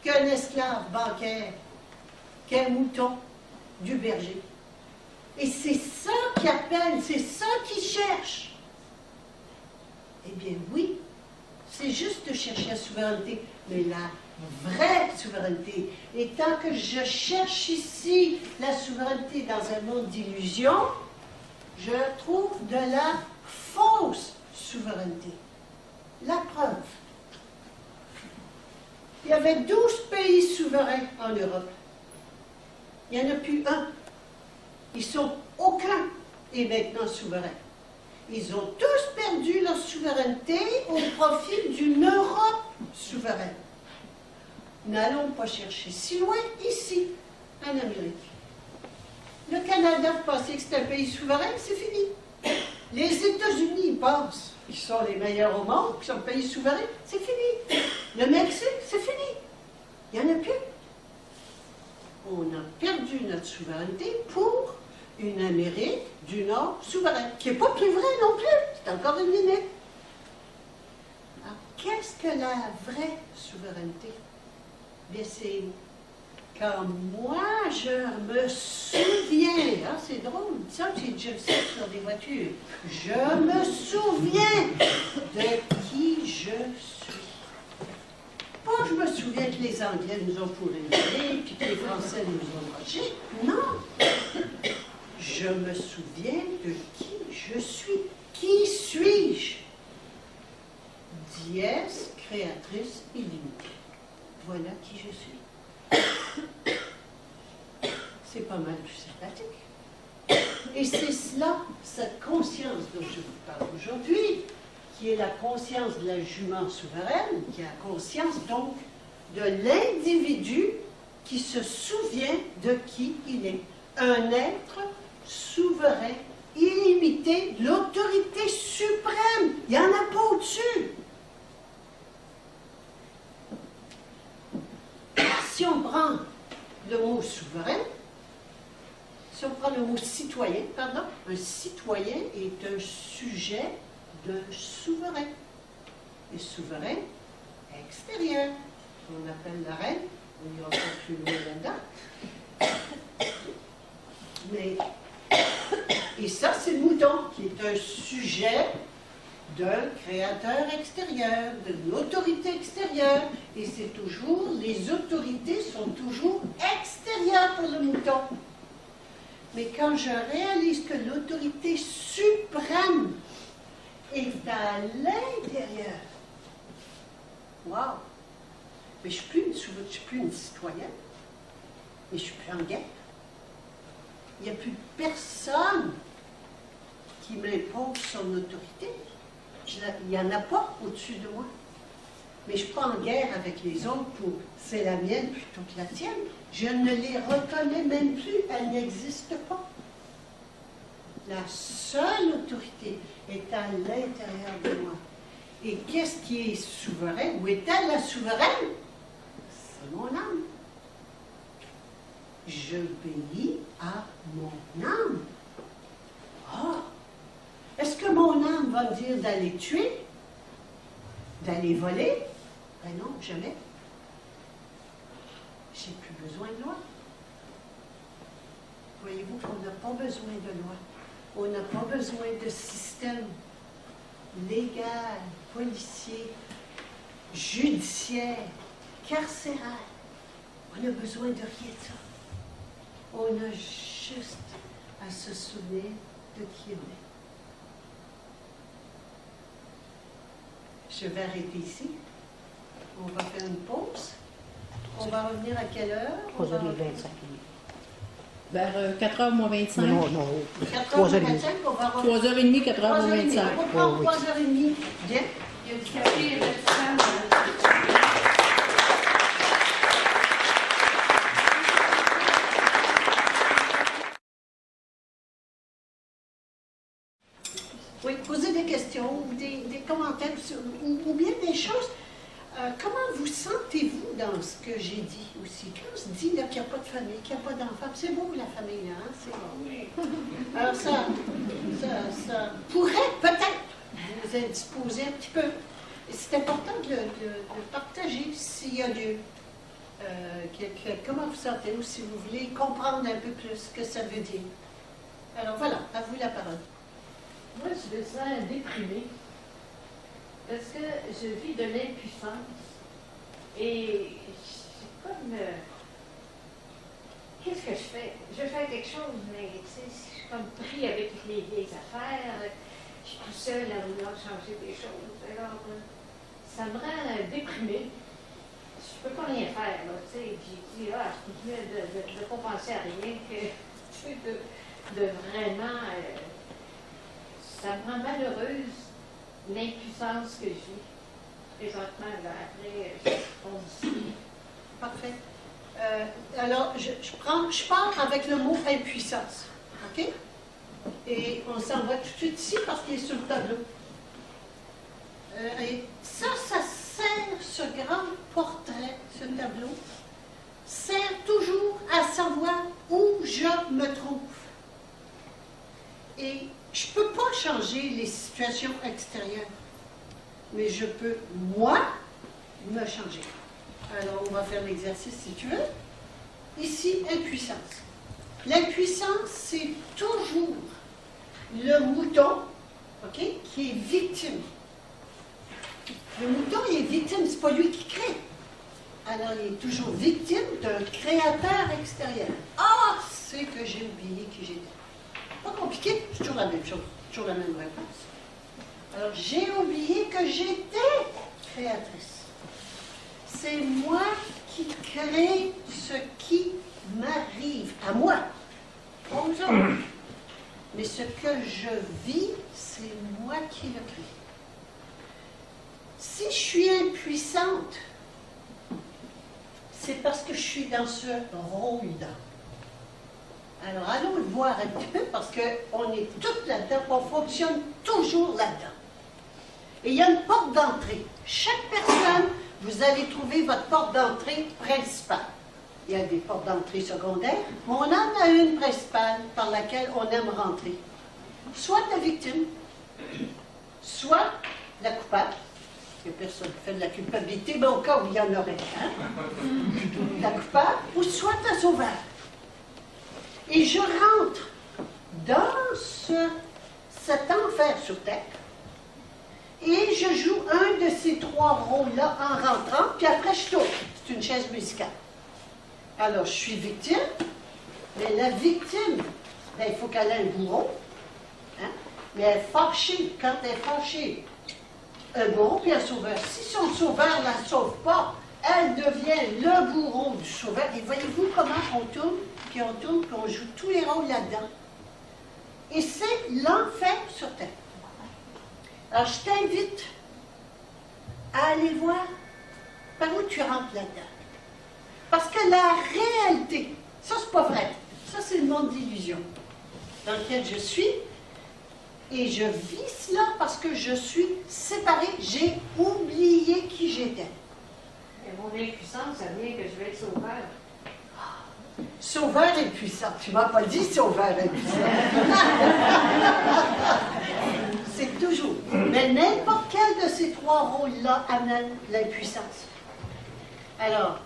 qu'un esclave bancaire, qu'un mouton du berger. Et c'est ça qui appelle, c'est ça qui cherche. Eh bien oui, c'est juste de chercher la souveraineté, mais la vraie souveraineté. Et tant que je cherche ici la souveraineté dans un monde d'illusion, je trouve de la fausse souveraineté. La preuve. Il y avait 12 pays souverains en Europe. Il n'y en a plus un. Aucun est maintenant souverain. Ils ont tous perdu leur souveraineté au profit d'une Europe souveraine. N'allons pas chercher si loin, ici, en Amérique. Le Canada, vous pensez que c'est un pays souverain? C'est fini. Les États-Unis, ils pensent qu'ils sont les meilleurs au monde, qu'ils sont un pays souverain. C'est fini. Le Mexique, c'est fini. Il n'y en a plus. On a perdu notre souveraineté pour une Amérique du Nord souveraine, qui n'est pas plus vrai non plus. C'est encore une limite. Alors, qu'est-ce que la vraie souveraineté? Bien, c'est quand moi, je me souviens, ah, c'est drôle, ça, j'ai déjà vu ça sur des voitures. Je me souviens de qui je suis. Pas je me souviens que les Anglais nous ont pourri puis que les Français nous ont lâchés. Non. Je me souviens de qui je suis. Qui suis-je? Dièse, créatrice illimitée. Voilà qui je suis. C'est pas mal plus sympathique. Et c'est cela, cette conscience dont je vous parle aujourd'hui, qui est la conscience de la jument souveraine, qui a conscience donc de l'individu qui se souvient de qui il est. Un être souverain, illimité, l'autorité suprême. Il n'y en a pas au-dessus. Si on prend le mot souverain, si on prend le mot citoyen, pardon, un citoyen est un sujet d'un souverain. Et souverain extérieur, qu'on appelle la reine, on n'ira pas plus loin là-dedans. Mais, et ça, c'est le mouton, qui est un sujet d'un créateur extérieur, d'une autorité extérieure. Et c'est toujours, les autorités sont toujours extérieures pour le mouton. Mais quand je réalise que l'autorité suprême est à l'intérieur, wow! Mais je ne suis plus une citoyenne, mais je ne suis plus en guerre. Il n'y a plus de personne qui m'impose son autorité. Il n'y en a pas au-dessus de moi. Mais je ne suis pas en guerre avec les autres pour c'est la mienne plutôt que la tienne. Je ne les reconnais même plus, elles n'existent pas. La seule autorité est à l'intérieur de moi. Et qu'est-ce qui est souverain? Où est-elle la souveraine? C'est mon âme. J'obéis à mon âme. Ah! Est-ce que mon âme va me dire d'aller tuer? D'aller voler? Ben non, jamais. J'ai plus besoin de loi. Voyez-vous qu'on n'a pas besoin de loi. On n'a pas besoin de système légal, policier, judiciaire, carcérale. On n'a besoin de rien de ça. On a juste à se souvenir de qui on est. Je vais arrêter ici. On va faire une pause. On va revenir à quelle heure? 3h25 minutes. Vers 4h moins 25. Non, non, 4h25, on va revenir. 3h30, 4h moins 25. On prend oui. 3h30. Bien. Il y a du café et de la tisane. Oui, poser des questions, des commentaires, ou bien des choses. Comment vous sentez-vous dans ce que j'ai dit aussi? Quand on se dit qu'il n'y a pas de famille, qu'il n'y a pas d'enfants, c'est beau la famille, là, hein? C'est bon. Alors ça pourrait peut-être vous indisposer un petit peu. Et c'est important de partager s'il y a Dieu. Comment vous sentez, ou si vous voulez comprendre un peu plus ce que ça veut dire. Alors voilà, à vous la parole. Moi, je me sens déprimée parce que je vis de l'impuissance et c'est comme... qu'est-ce que je fais? Je fais quelque chose, mais tu sais, je suis comme pris avec les vieilles affaires. Je suis tout seul à vouloir changer des choses. Alors, ça me rend déprimée. Je peux pas rien faire, là, tu sais. J'ai dit, je continue de pas penser à rien, que, tu sais, de vraiment... ça me rend malheureuse, l'impuissance que j'ai présentement, là, après, on dit. Parfait. Alors, je pars avec le mot impuissance. OK? Et on s'en va tout de suite ici parce qu'il est sur le tableau. Et ça sert, ce grand portrait, ce tableau, sert toujours à savoir où je me trouve. Et je ne peux pas changer les situations extérieures, mais je peux, moi, me changer. Alors, on va faire l'exercice si tu veux. Ici, impuissance. L'impuissance, c'est toujours le mouton, OK, qui est victime. Le mouton, il est victime, c'est pas lui qui crée. Alors, il est toujours victime d'un créateur extérieur. Ah, c'est que j'ai oublié qui j'étais. Pas compliqué, c'est toujours la même chose, toujours la même réponse. Alors, j'ai oublié que j'étais créatrice. C'est moi qui crée ce qui m'arrive, à moi, pas aux autres. Mais ce que je vis, c'est moi qui le crée. Si je suis impuissante, c'est parce que je suis dans ce rôle-là. Alors, allons le voir un petit peu parce qu'on est toutes là-dedans, on fonctionne toujours là-dedans. Et il y a une porte d'entrée. Chaque personne, vous allez trouver votre porte d'entrée principale. Il y a des portes d'entrée secondaires, mais on en a une principale par laquelle on aime rentrer. Soit la victime, soit la coupable. Il n'y a personne qui fait de la culpabilité, mais au cas où il y en aurait un. La coupable, ou soit un sauveur. Et je rentre dans cet enfer sur terre et je joue un de ces trois rôles-là en rentrant, puis après je tourne. C'est une chaise musicale. Alors, je suis victime, mais la victime, ben, il faut qu'elle ait un bourreau, hein? Mais elle est fâchée. Quand elle est fâchée, un bourreau puis un sauveur. Si son sauveur ne la sauve pas, elle devient le bourreau du sauveur. Et voyez-vous comment on tourne, puis on joue tous les rôles là-dedans. Et c'est l'enfer sur terre. Alors, je t'invite à aller voir par où tu rentres là-dedans. Parce que la réalité, ça c'est pas vrai. Ça c'est le monde d'illusion dans lequel je suis. Et je vis cela parce que je suis séparée. J'ai oublié qui j'étais. Et mon impuissance, ça vient que je vais être sauveur. Sauveur et puissant. Tu m'as pas dit sauveur et puissant. C'est toujours. Mais n'importe quel de ces trois rôles-là amène l'impuissance. Alors,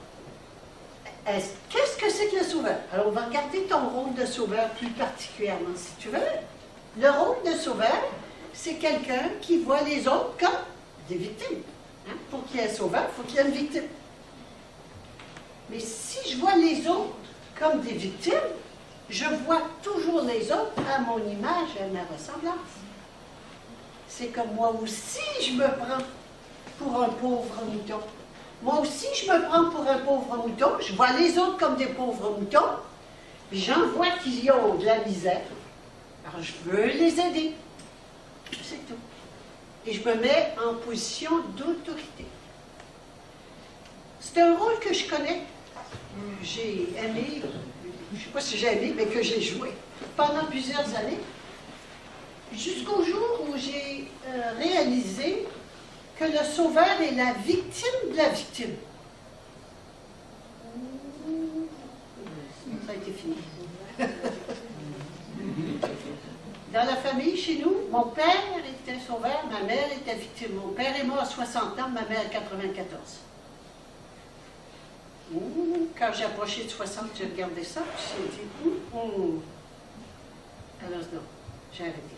qu'est-ce que c'est que le sauveur? Alors, on va regarder ton rôle de sauveur plus particulièrement, si tu veux. Le rôle de sauveur, c'est quelqu'un qui voit les autres comme des victimes. Hein? Pour qu'il y ait un sauveur, il faut qu'il y ait une victime. Mais si je vois les autres comme des victimes, je vois toujours les autres à mon image et à ma ressemblance. C'est comme moi aussi, je me prends pour un pauvre mouton. Moi aussi, je me prends pour un pauvre mouton. Je vois les autres comme des pauvres moutons. J'en vois qu'ils ont de la misère. Alors, je veux les aider. C'est tout. Et je me mets en position d'autorité. C'est un rôle que je connais. J'ai aimé, je ne sais pas si j'ai aimé, mais que j'ai joué pendant plusieurs années. Jusqu'au jour où j'ai réalisé que le sauveur est la victime de la victime. Ça a été fini. Dans la famille, chez nous, mon père était sauveur, ma mère était victime. Mon père est mort à 60 ans, ma mère à 94. Quand j'ai approché de 60, j'ai regardé ça, puis j'ai dit, alors non, j'ai arrêté.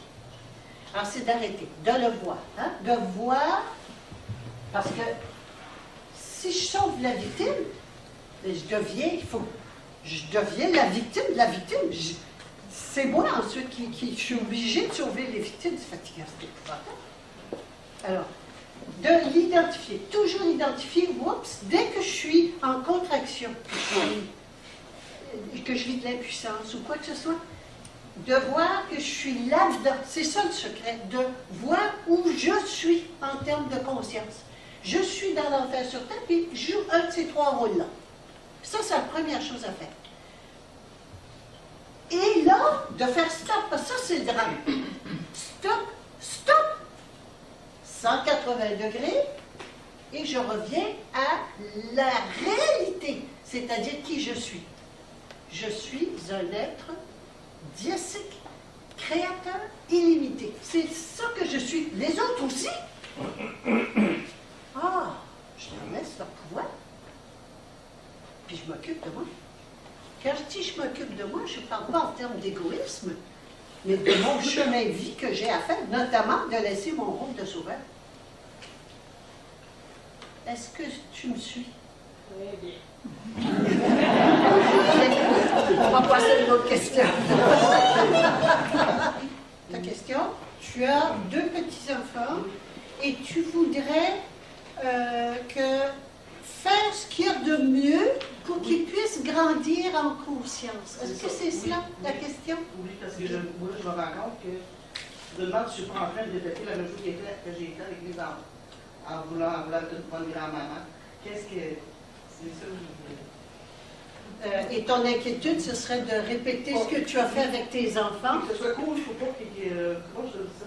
Alors c'est d'arrêter, de le voir, hein? De voir, parce que si je sauve la victime, je deviens la victime de la victime. C'est moi ensuite qui suis obligée de sauver les victimes. C'est fatigant, c'est épouvantable. Alors, de l'identifier, toujours l'identifier, oups, dès que je suis en contraction, que je vis de l'impuissance ou quoi que ce soit, de voir que je suis là-dedans. C'est ça le secret, de voir où je suis en termes de conscience. Je suis dans l'enfer sur terre, puis je joue un de ces trois rôles-là. Ça, c'est la première chose à faire. Et là, de faire stop, parce que ça, c'est le drame. Stop, stop, 180 degrés, et je reviens à la réalité, c'est-à-dire qui je suis. Je suis un être diasique, créateur, illimité. C'est ça que je suis. Les autres aussi. Ah, je leur laisse leur pouvoir. Puis je m'occupe de moi. Quand je dis je m'occupe de moi, je ne parle pas en termes d'égoïsme, mais de mon chemin de vie que j'ai à faire, notamment de laisser mon rôle de sauveur. Est-ce que tu me suis? Oui, bien. On va passer à une autre question. Ta question? Tu as 2 petits-enfants et tu voudrais faire ce qu'il y a de mieux pour qu'ils puissent grandir en conscience. Est-ce que c'est cela la question? Oui, parce que moi, je me rends compte que je me demande si je suis pas en train de répéter la même chose que j'ai fait avec mes enfants, en voulant être une bonne grand-maman. Qu'est-ce que... C'est ça que je voulais. Et ton inquiétude, ce serait de répéter ce que tu as fait avec tes enfants? Que ce soit cool, il ne faut pas comment je dis ça?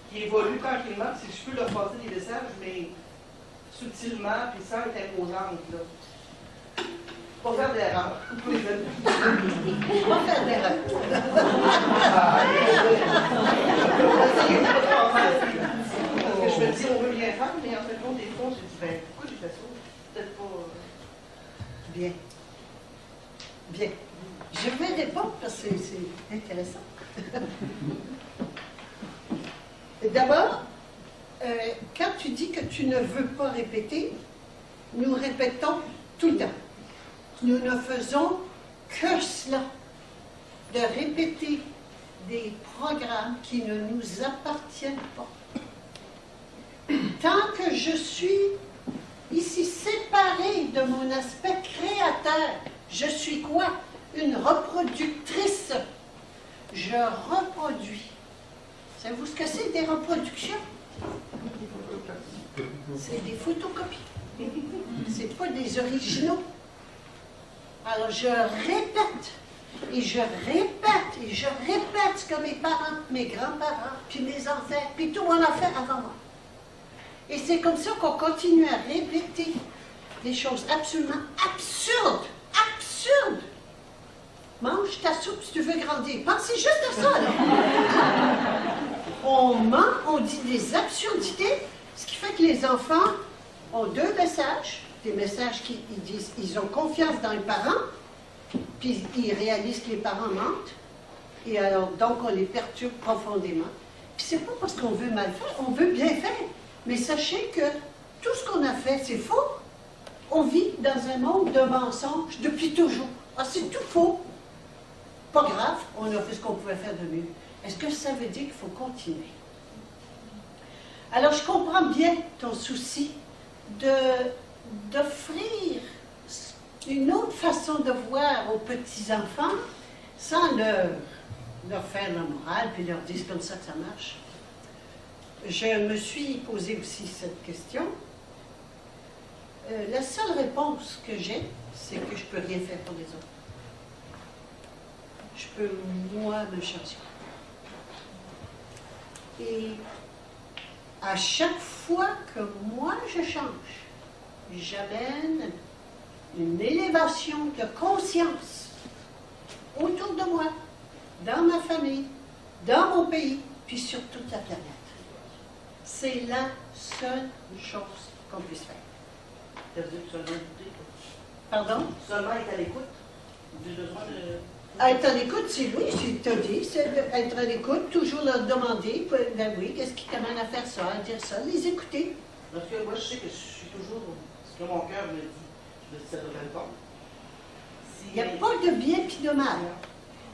Qu'il évolue tranquillement, si je peux leur passer des messages, mais subtilement, puis sans être imposante, là. Pas faire d'erreur. Pas faire d'erreur. Parce que je me dis, on veut bien faire, mais en fait, des fois, je dis, ben, pourquoi j'ai fait ça? Peut-être pas... Bien. Bien. Je vais répondre parce que c'est intéressant. D'abord, quand tu dis que tu ne veux pas répéter, nous répétons tout le temps. Nous ne faisons que cela, de répéter des programmes qui ne nous appartiennent pas. Tant que je suis ici séparée de mon aspect créateur, je suis quoi? Une reproductrice. Je reproduis. Savez-vous ce que c'est des reproductions? C'est des photocopies. C'est pas des originaux. Alors je répète, et je répète, et je répète ce que mes parents, mes grands-parents, puis mes ancêtres, puis tout le monde a fait avant moi. Et c'est comme ça qu'on continue à répéter des choses absolument absurdes. Absurdes! Mange ta soupe si tu veux grandir. Pensez juste à ça, là. On ment, on dit des absurdités, ce qui fait que les enfants ont 2 messages. Des messages qui ils disent ils ont confiance dans les parents, puis ils réalisent que les parents mentent, et alors donc on les perturbe profondément. Puis c'est pas parce qu'on veut mal faire, on veut bien faire. Mais sachez que tout ce qu'on a fait, c'est faux. On vit dans un monde de mensonges depuis toujours. Ah, c'est tout faux. Pas grave, on a fait ce qu'on pouvait faire de mieux. Est-ce que ça veut dire qu'il faut continuer? Alors, je comprends bien ton souci d'offrir une autre façon de voir aux petits-enfants sans leur faire la morale puis leur dire comme ça que ça marche. Je me suis posé aussi cette question. La seule réponse que j'ai, c'est que je ne peux rien faire pour les autres. Je peux, moi, me changer. Et à chaque fois que moi je change, j'amène une élévation de conscience autour de moi, dans ma famille, dans mon pays, puis sur toute la planète. C'est la seule chose qu'on puisse faire. Ça veut dire que seulement écouter. Pardon? Seulement être à l'écoute. J'ai besoin de... Être à l'écoute, c'est oui, c'est t'as dit, c'est être à l'écoute, toujours leur demander, ben oui, qu'est-ce qui t'amène à faire ça, à dire ça, les écouter. Parce que moi, je sais que je suis toujours... Ce que mon cœur me dit, je me dis, ça devrait le faire. Il n'y a pas de bien puis de mal.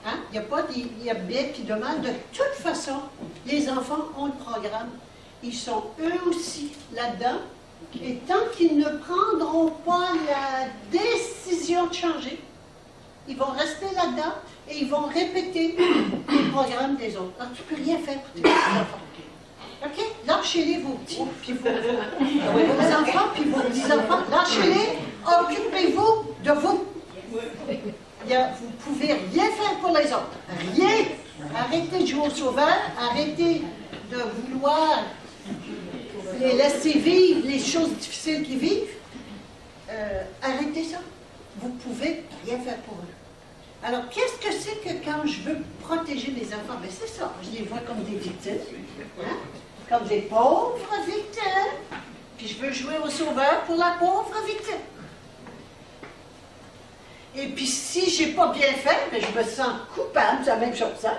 Hein? Il y a bien puis de mal. De toute façon, les enfants ont le programme. Ils sont eux aussi là-dedans. Et tant qu'ils ne prendront pas la décision de changer, ils vont rester là-dedans et ils vont répéter les programmes des autres. Alors, tu ne peux rien faire pour tes petits-enfants. OK? Lâchez-les vos petits, puis vos enfants, puis vos petits-enfants. Lâchez-les, occupez-vous de vous. Vous ne pouvez rien faire pour les autres. Rien. Arrêtez de jouer au sauveur, arrêtez de vouloir les laisser vivre les choses difficiles qu'ils vivent. Arrêtez ça. Vous ne pouvez rien faire pour eux. Alors, qu'est-ce que c'est que quand je veux protéger mes enfants? Bien, c'est ça. Je les vois comme des victimes, hein? Comme des pauvres victimes. Puis je veux jouer au sauveur pour la pauvre victime. Et puis, si je n'ai pas bien fait, bien, je me sens coupable, c'est la même chose, ça.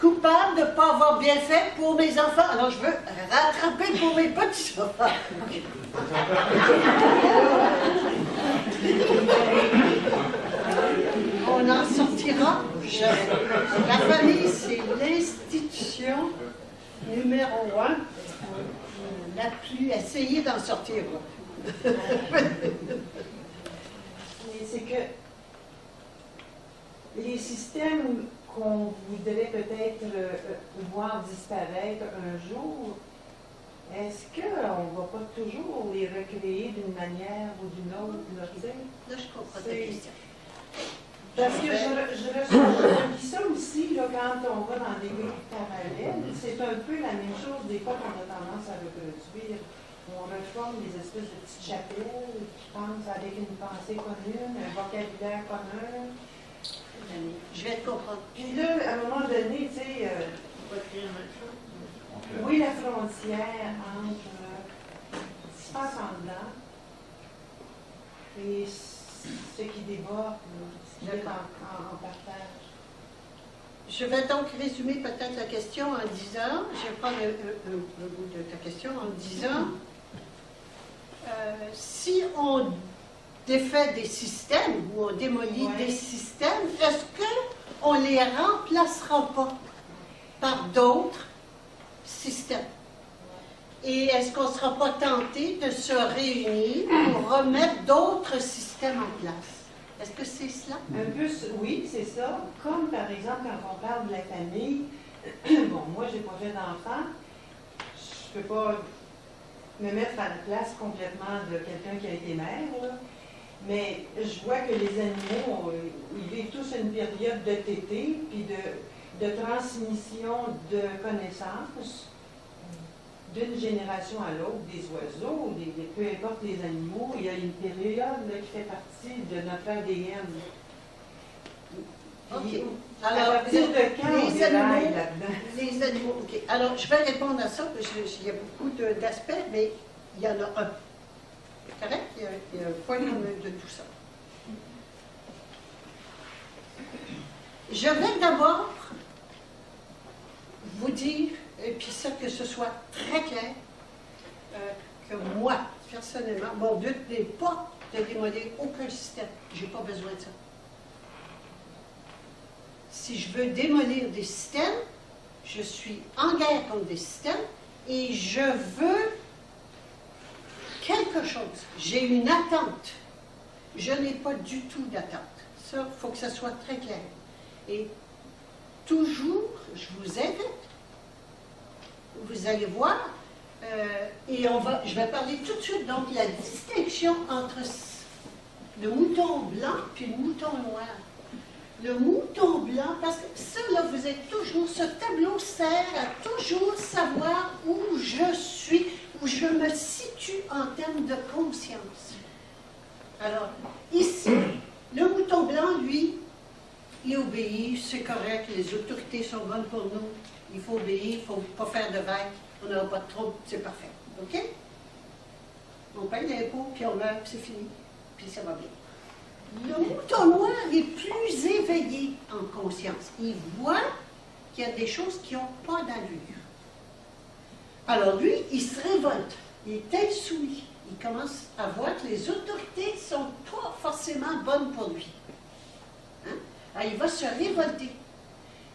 Coupable de ne pas avoir bien fait pour mes enfants. Alors, je veux rattraper pour mes petits-enfants. On en sortira jamais. La famille, c'est l'institution numéro 1 la plus... Essayez d'en sortir. Mais c'est que les systèmes qu'on voudrait peut-être voir disparaître un jour, est-ce qu'on ne va pas toujours les recréer d'une manière ou d'une autre? Là, Je comprends ta question. Parce que je dis ça aussi, là, quand on va dans des groupes parallèles, c'est un peu la même chose des fois qu'on a tendance à reproduire. On reforme des espèces de petites chapelles qui pensent avec une pensée commune, un vocabulaire commun. Je vais te comprendre. Puis là, à un moment donné, tu sais, oui, la frontière entre ce qui se passe en dedans et ce qui déborde, ce qui est en partage. Je vais donc résumer peut-être la question en disant, je vais prendre un bout de ta question en disant, si on défait des systèmes ou on démolit des systèmes, est-ce qu'on ne les remplacera pas par d'autres systèmes? Et est-ce qu'on ne sera pas tenté de se réunir pour remettre d'autres systèmes en place? Est-ce que c'est cela? Un peu, oui, c'est ça. Comme par exemple, quand on parle de la famille, bon, moi, je n'ai pas fait d'enfant, je ne peux pas me mettre à la place complètement de quelqu'un qui a été mère, là. Mais je vois que les animaux, ils vivent tous une période de tété, puis de transmission de connaissances d'une génération à l'autre, des oiseaux, peu importe les animaux, il y a une période là, qui fait partie de notre ADN. OK. Alors, à partir de quand les animaux, là-dedans? Les animaux, OK. Alors, je vais répondre à ça, parce qu'il y a beaucoup d'aspects, mais il y en a un. Correct? Il y a un point commun de tout ça. Je vais d'abord vous dire, et puis ça, que ce soit très clair, que moi, personnellement, mon but n'est pas de démolir aucun système. Je n'ai pas besoin de ça. Si je veux démolir des systèmes, je suis en guerre contre des systèmes et je veux quelque chose. J'ai une attente. Je n'ai pas du tout d'attente. Ça, il faut que ça soit très clair. Et toujours, je vous invite. Vous allez voir. Et je vais parler tout de suite, donc, la distinction entre le mouton blanc et le mouton noir. Le mouton blanc, parce que ça, là, vous êtes toujours, ce tableau sert à toujours savoir où je suis, où je me situe en termes de conscience. Alors, ici, le mouton blanc, lui, il obéit, c'est correct, les autorités sont bonnes pour nous, il faut obéir, il ne faut pas faire de vagues, on n'aura pas de trouble, c'est parfait. OK? On paye l'impôt, puis on meurt, puis c'est fini, puis ça va bien. Le mouton noir est plus éveillé en conscience. Il voit qu'il y a des choses qui n'ont pas d'allure. Alors lui, il se révolte. Il est insoumis. Il commence à voir que les autorités ne sont pas forcément bonnes pour lui. Hein? Alors, il va se révolter.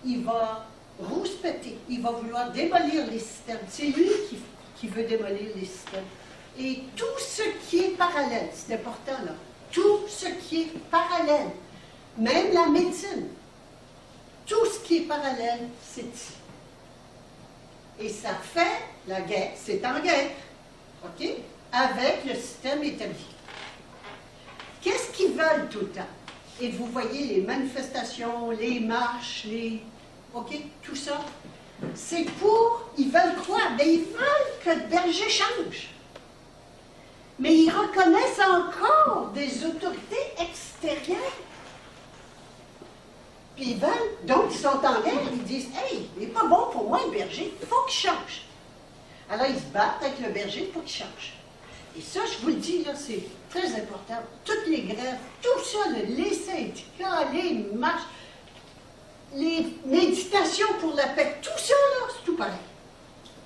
Il va rouspéter. Il va vouloir démolir les systèmes. C'est lui qui veut démolir les systèmes. Et tout ce qui est parallèle, c'est important là, tout ce qui est parallèle, même la médecine, tout ce qui est parallèle, c'est ici. Et ça fait la guerre, c'est en guerre, OK, avec le système établi. Qu'est-ce qu'ils veulent tout le temps? Et vous voyez les manifestations, les marches, OK, tout ça, c'est ils veulent quoi? Bien, ils veulent que le berger change. Mais ils reconnaissent encore des autorités extérieures. Puis ils veulent, donc ils sont en guerre, ils disent « Hey, il n'est pas bon pour moi le berger, il faut qu'il change. » Alors ils se battent avec le berger pour qu'il change. Et ça, je vous le dis, là, c'est très important. Toutes les grèves, tout ça, les syndicats, les marches, les méditations pour la paix, tout ça, là, c'est tout pareil.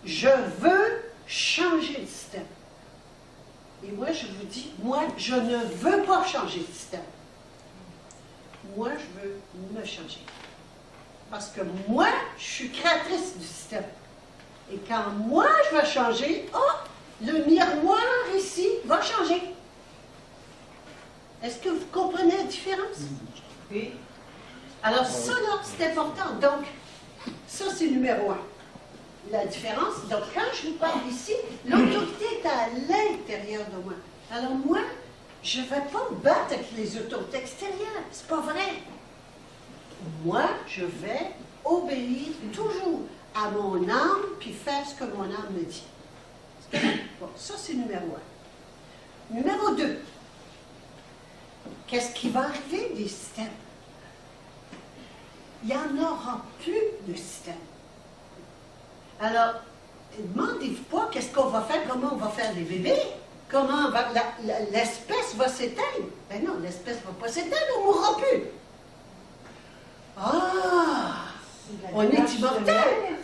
Je veux changer le système. Et moi, je vous dis, moi, je ne veux pas changer le système. Moi, je veux me changer. Parce que moi, je suis créatrice du système. Et quand moi, je vais changer, le miroir ici va changer. Est-ce que vous comprenez la différence? Oui. Alors ça, là, c'est important. Donc, ça, c'est numéro 1. La différence, donc quand je vous parle ici, l'autorité est à l'intérieur de moi. Alors moi, je ne vais pas me battre avec les autorités extérieures. C'est pas vrai. Moi, je vais obéir toujours à mon âme, puis faire ce que mon âme me dit. Bon, ça, c'est numéro 1. Numéro 2. Qu'est-ce qui va arriver des systèmes? Il n'y en aura plus de système. Alors, demandez-vous pas qu'est-ce qu'on va faire, comment on va faire des bébés, comment l'espèce va s'éteindre. Ben non, l'espèce ne va pas s'éteindre, on ne mourra plus. Ah! On est immortel.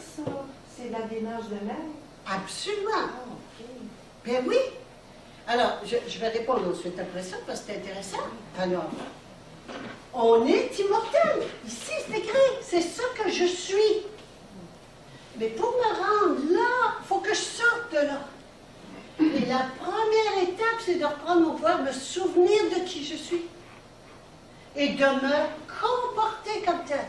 C'est la démarche de mer. Absolument. Ah, OK. Ben oui. Alors, je vais répondre ensuite après ça, parce que c'est intéressant. Alors, on est immortel. Ici, c'est écrit. C'est ça que je suis. Mais pour me rendre là, il faut que je sorte de là. Et la première étape, c'est de reprendre mon pouvoir, me souvenir de qui je suis. Et de me comporter comme tel.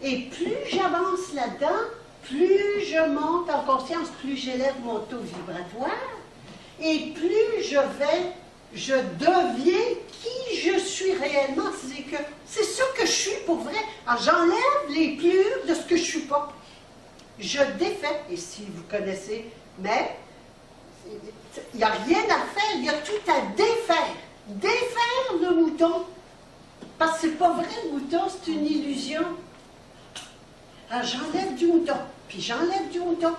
Et plus j'avance là-dedans, plus je monte en conscience, plus j'élève mon taux vibratoire. Et plus je deviens qui je suis réellement. C'est ça que je suis pour vrai. Alors j'enlève les plures de ce que je ne suis pas. Je défais, et si vous connaissez, mais il n'y a rien à faire, il y a tout à défaire. Défaire le mouton. Parce que c'est pas vrai, le mouton, c'est une illusion. Alors j'enlève du mouton, puis j'enlève du mouton.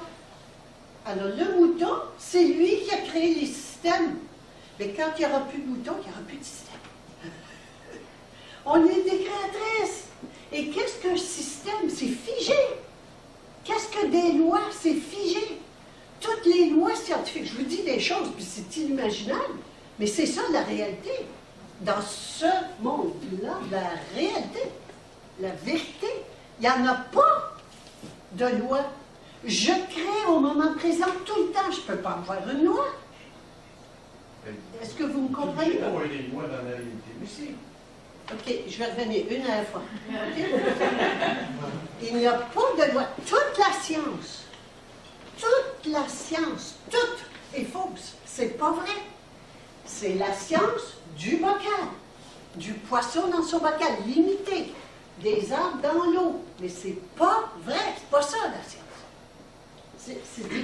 Alors le mouton, c'est lui qui a créé les systèmes. Mais quand il n'y aura plus de mouton, il n'y aura plus de système. On est des créatrices. Et qu'est-ce qu'un système? C'est figé. Qu'est-ce que des lois? C'est figé. Toutes les lois scientifiques, je vous dis des choses, puis c'est inimaginable. Mais c'est ça la réalité. Dans ce monde-là, la réalité, la vérité, il n'y en a pas de loi. Je crée au moment présent tout le temps. Je ne peux pas avoir une loi. Est-ce que vous me comprenez? Il y a des lois dans la réalité aussi. OK, je vais revenir une à la fois. OK? Il n'y a pas de loi. Toute la science, toute est fausse. C'est pas vrai. C'est la science du bocal, du poisson dans son bocal, limité, des arbres dans l'eau. Mais c'est pas vrai. C'est pas ça, la science.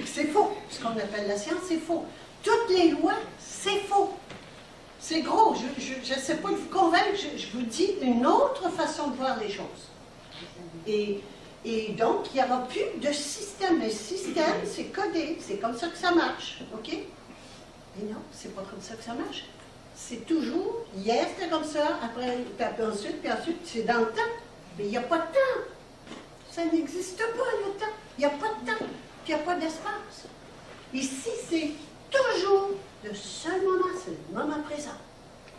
C'est faux. Ce qu'on appelle la science, c'est faux. Toutes les lois, c'est faux. C'est gros. Je ne sais pas de vous convaincre. Je vous dis une autre façon de voir les choses. Et donc, il n'y aura plus de système. Un système, c'est codé. C'est comme ça que ça marche. OK? Mais non, c'est pas comme ça que ça marche. C'est toujours, hier c'était comme ça, après, puis ensuite, c'est dans le temps. Mais il n'y a pas de temps. Ça n'existe pas, le temps. Il n'y a pas de temps, puis il n'y a pas d'espace. Ici, c'est toujours le seul moment, c'est le moment présent.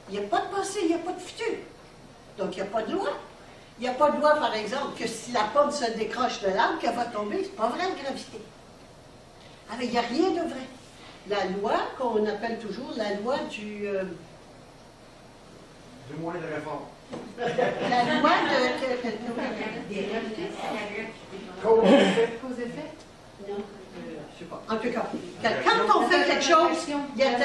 Il n'y a pas de passé, il n'y a pas de futur. Donc, il n'y a pas de loi. Il n'y a pas de loi, par exemple, que si la pomme se décroche de l'arbre, qu'elle va tomber. C'est pas vrai, la gravité. Alors, il n'y a rien de vrai. La loi, qu'on appelle toujours la loi du... Du moins de réforme. la loi de... Cause et effet. Cause-effet? Non, je sais pas. En tout cas, quand on fait quelque chose, il y a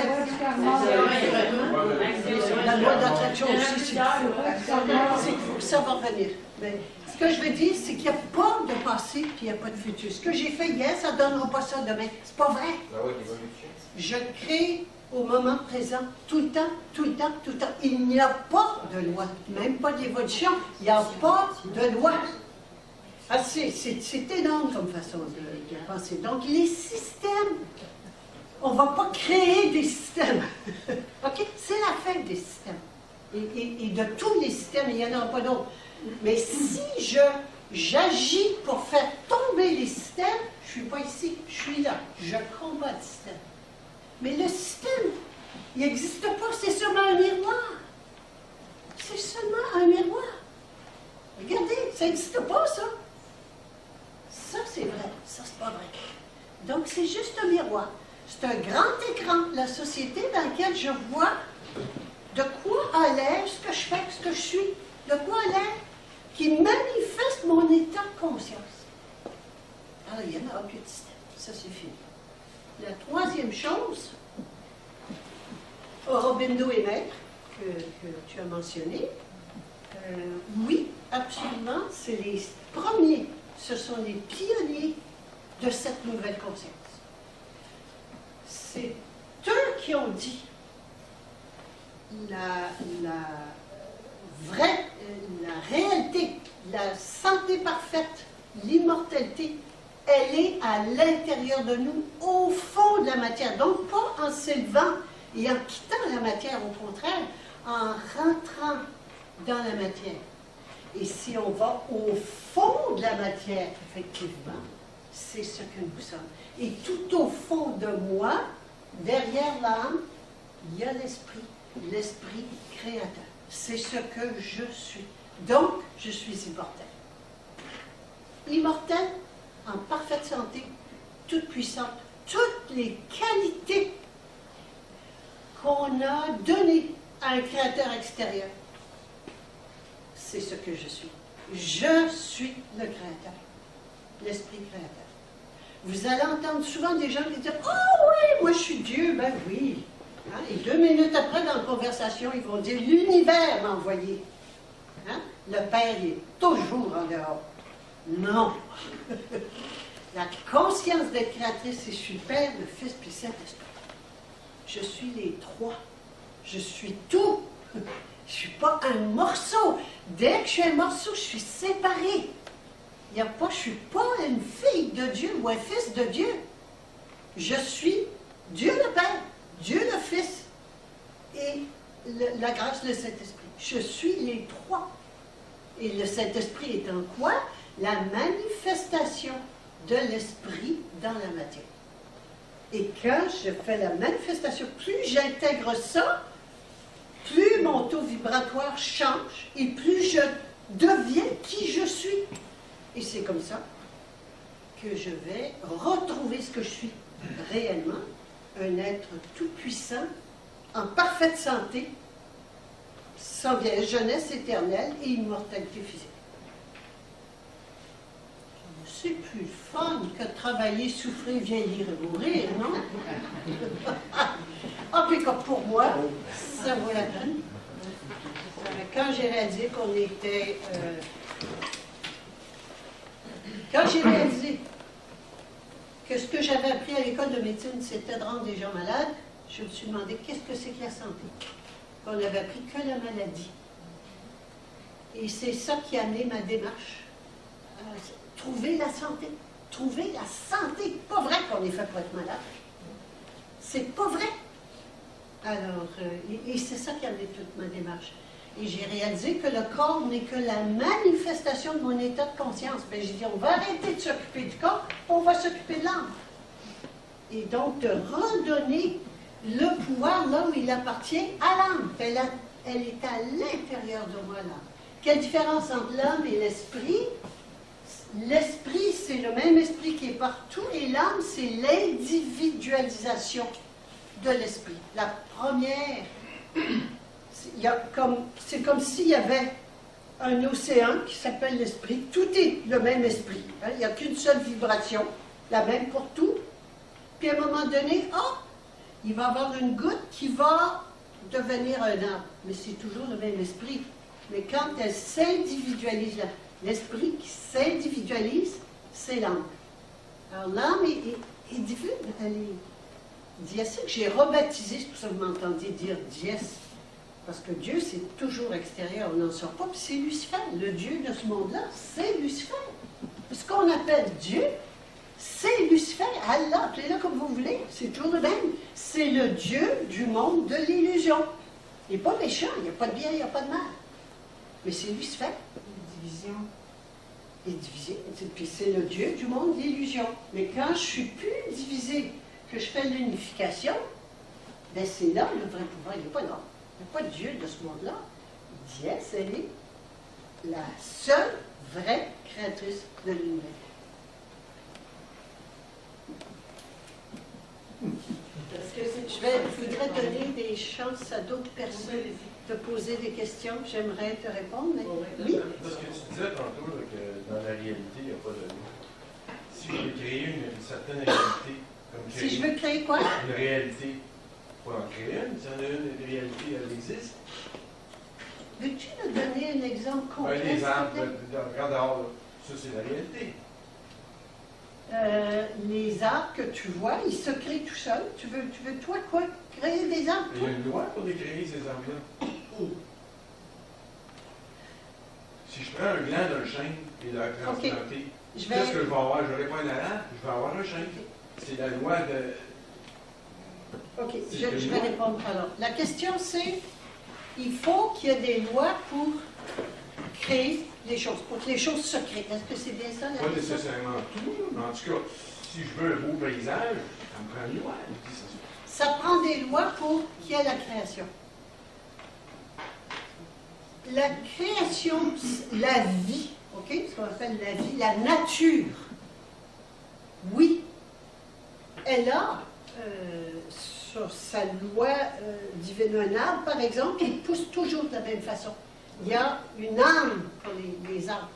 la loi d'attraction aussi, c'est qu'il faut que ça va revenir. Mais ce que je veux dire, c'est qu'il n'y a pas de passé puis il n'y a pas de futur. Ce que j'ai fait hier, ça ne donnera pas ça demain. C'est pas vrai. Je crée au moment présent, tout le temps, tout le temps, tout le temps. Il n'y a pas de loi, même pas d'évolution. Il n'y a pas de loi. Ah, c'est énorme comme façon de penser. Donc, les systèmes, on ne va pas créer des systèmes. OK? C'est la fin des systèmes. Et de tous les systèmes, il n'y en aura pas d'autres. Mais si j'agis pour faire tomber les systèmes, je ne suis pas ici, je suis là. Je combats le système. Mais le système, il n'existe pas, c'est seulement un miroir. C'est seulement un miroir. Regardez, ça n'existe pas, ça. Ça, c'est vrai. Ça, c'est pas vrai. Donc, c'est juste un miroir. C'est un grand écran de la société dans lequel je vois de quoi a l'air ce que je fais, ce que je suis. De quoi a l'air qui manifeste mon état de conscience. Alors, il n'y en aura plus de système. Ça, c'est fini. La troisième chose, Aurobindo et Maître, que tu as mentionné, oui, absolument, c'est les premiers, ce sont les pionniers de cette nouvelle conscience. C'est eux qui ont dit la réalité, la santé parfaite, l'immortalité, elle est à l'intérieur de nous, au fond de la matière. Donc, pas en s'élevant et en quittant la matière, au contraire, en rentrant dans la matière. Et si on va au fond de la matière, effectivement, c'est ce que nous sommes. Et tout au fond de moi, derrière l'âme, il y a l'esprit créateur. C'est ce que je suis. Donc, je suis immortel. Immortel, en parfaite santé, toute puissante, toutes les qualités qu'on a données à un créateur extérieur. C'est ce que je suis. Je suis le créateur, l'esprit créateur. Vous allez entendre souvent des gens qui disent « Oh oui, moi je suis Dieu. » Ben oui. Hein? Et 2 minutes après, dans la conversation, ils vont dire « L'univers m'a envoyé. Hein? » Le Père il est toujours en dehors. Non. La conscience d'être créatrice, c'est je suis Père, le Fils puis le Saint-Esprit. Je suis les trois. Je suis tout. Je ne suis pas un morceau. Dès que je suis un morceau, je suis séparé. Je ne suis pas une fille de Dieu ou un fils de Dieu. Je suis Dieu le Père, Dieu le Fils et la grâce du Saint-Esprit. Je suis les trois. Et le Saint-Esprit est en quoi? La manifestation de l'Esprit dans la matière. Et quand je fais la manifestation, plus j'intègre ça, plus mon taux vibratoire change et plus je deviens qui je suis. Et c'est comme ça que je vais retrouver ce que je suis réellement, un être tout-puissant, en parfaite santé, sans vieillesse, jeunesse éternelle et immortalité physique. C'est plus fun que de travailler, souffrir, vieillir et mourir, non? En tout cas, pour moi, ça vaut la peine. Quand j'ai réalisé qu'on était... quand j'ai réalisé que ce que j'avais appris à l'école de médecine, c'était de rendre les gens malades, je me suis demandé qu'est-ce que c'est que la santé? Qu'on n'avait appris que la maladie. Et c'est ça qui a amené ma démarche. Trouver la santé. Trouver la santé. Pas vrai qu'on est fait pour être malade. C'est pas vrai. Alors, et c'est ça qui a amené toute ma démarche. Et j'ai réalisé que le corps n'est que la manifestation de mon état de conscience. Bien, j'ai dit, on va arrêter de s'occuper du corps, on va s'occuper de l'âme. Et donc, de redonner le pouvoir là où il appartient à l'âme. Elle est à l'intérieur de moi, l'âme. Quelle différence entre l'âme et l'esprit? L'esprit, c'est le même esprit qui est partout, et l'âme, c'est l'individualisation de l'esprit. La première, c'est comme s'il y avait un océan qui s'appelle l'esprit. Tout est le même esprit. Hein? Il n'y a qu'une seule vibration, la même pour tout. Puis à un moment donné, il va y avoir une goutte qui va devenir un arbre. Mais c'est toujours le même esprit. Mais quand elle s'individualise, l'esprit qui s'individualise, c'est l'âme. Alors l'âme est divine, elle est diésique. J'ai rebaptisé, c'est pour ça que vous m'entendiez dire diès, parce que Dieu, c'est toujours extérieur, on n'en sort pas, puis c'est Lucifer. Le Dieu de ce monde-là, c'est Lucifer. Ce qu'on appelle Dieu, c'est Lucifer, Allah, appelez-le comme vous voulez, c'est toujours le même. C'est le Dieu du monde de l'illusion. Il n'est pas méchant, il n'y a pas de bien, il n'y a pas de mal. Mais c'est Lucifer. Division. Et divisé. Puis c'est le Dieu du monde de l'illusion. Mais quand je ne suis plus divisé, que je fais l'unification, ben c'est là le vrai pouvoir. Il n'est pas là. Il n'y a pas de Dieu de ce monde-là. Diès, elle est la seule vraie créatrice de l'univers. Je voudrais donner des chances à d'autres personnes de poser des questions. J'aimerais te répondre, mais oui. Parce que tu disais tantôt là, que dans la réalité, il n'y a pas de loi. Si je veux créer une certaine réalité, comme créer Si je veux créer quoi? une réalité, il faut en créer une. Si on a une réalité, elle existe. Veux-tu nous donner un exemple concret? Les arbres, regarde dehors, là. Ça, c'est la réalité. Les arbres que tu vois, ils se créent tout seuls. Tu veux toi, quoi? Créer des arbres? Il y a une loi pour les créer, ces arbres-là. Si je prends un gland d'un chêne et le transplanter, qu'est-ce que je vais avoir? Je n'aurai pas un arbre, je vais avoir un chêne. C'est la loi de... OK, je vais répondre alors. La question, c'est, il faut qu'il y ait des lois pour créer les choses, pour que les choses se créent. Est-ce que c'est bien ça, la Pas question? nécessairement tout, mais en tout cas, si je veux un beau paysage, ça me prend une loi. Ça prend des lois pour qu'il y ait la création. La création, la vie, OK? Ce qu'on appelle la vie, la nature, oui, elle a sur sa loi divine, un arbre, par exemple, il pousse toujours de la même façon. Il y a une âme pour les arbres.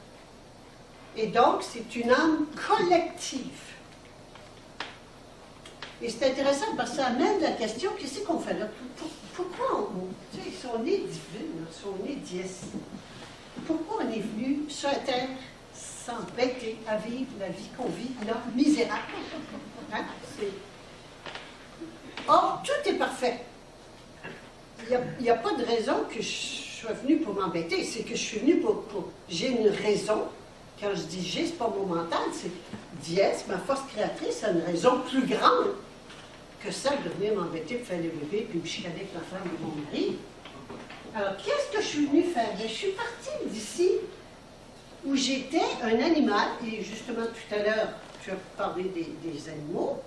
Et donc, c'est une âme collective. Et c'est intéressant parce que ça amène la question, qu'est-ce qu'on fait là? Pourquoi tu sais, si on est divine, si on est diès, pourquoi on est venu sur la terre s'embêter à vivre la vie qu'on vit là, misérable? Hein? Or, tout est parfait. Il n'y a pas de raison que je sois venue pour m'embêter, c'est que je suis venue pour... J'ai une raison. Quand je dis j'ai, ce n'est pas mon mental, c'est diès, ma force créatrice, a une raison plus grande que celle de venir m'embêter pour faire des bébés puis me chicaner avec la femme de mon mari. Alors, qu'est-ce que je suis venue faire? Je suis partie d'ici où j'étais un animal, et justement tout à l'heure, tu as parlé des animaux.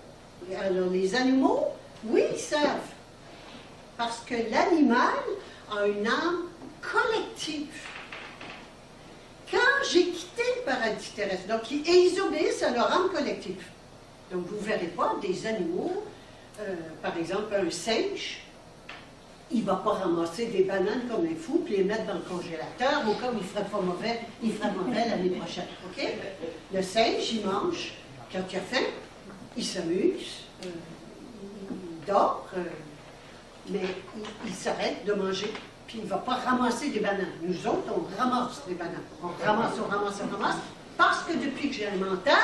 Alors, les animaux, oui, ils servent. Parce que l'animal a une âme collective. Quand j'ai quitté le paradis terrestre, donc ils obéissent à leur âme collective. Donc, vous ne verrez pas des animaux, par exemple, un singe, il ne va pas ramasser des bananes comme un fou puis les mettre dans le congélateur au cas où il ne ferait pas mauvais, l'année prochaine. OK? Le singe, il mange quand il a faim, il s'amuse, il dort, mais il s'arrête de manger, puis il ne va pas ramasser des bananes. Nous autres, on ramasse des bananes. On ramasse, parce que depuis que j'ai un mental,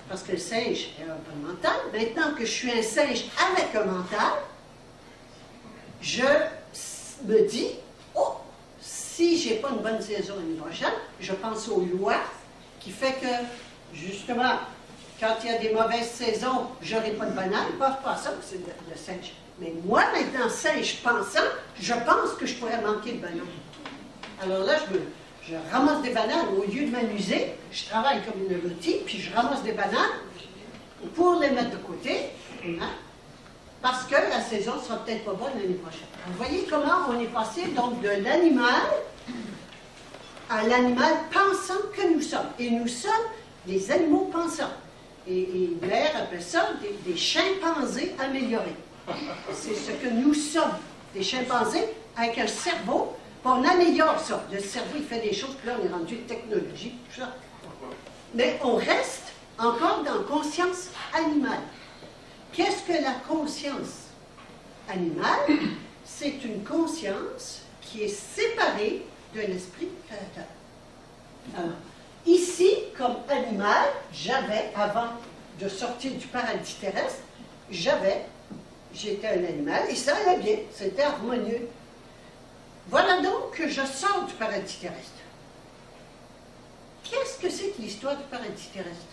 parce que le singe n'a pas de mental, maintenant que je suis un singe avec un mental, je me dis, oh, si je n'ai pas une bonne saison l'année prochaine, je pense aux lois qui fait que, justement, quand il y a des mauvaises saisons, je n'aurai pas de banane. Pas ça, c'est le singe. Mais moi, maintenant, singe pensant, je pense que je pourrais manquer de bananes. Alors là, je ramasse des bananes. Au lieu de m'amuser, je travaille comme une abrutie, puis je ramasse des bananes pour les mettre de côté. Hein? Parce que la saison ne sera peut-être pas bonne l'année prochaine. Vous voyez comment on est passé donc de l'animal à l'animal pensant que nous sommes. Et nous sommes des animaux pensants. Et Blair appelle ça des chimpanzés améliorés. C'est ce que nous sommes, des chimpanzés avec un cerveau, puis on améliore ça. Le cerveau, il fait des choses, puis là, on est rendu technologie, tout ça. Mais on reste encore dans conscience animale. Qu'est-ce que la conscience animale? C'est une conscience qui est séparée de l'esprit créateur. Alors, ici, comme animal, j'avais, avant de sortir du paradis terrestre, j'étais un animal, et ça allait bien, c'était harmonieux. Voilà donc que je sors du paradis terrestre. Qu'est-ce que c'est que l'histoire du paradis terrestre?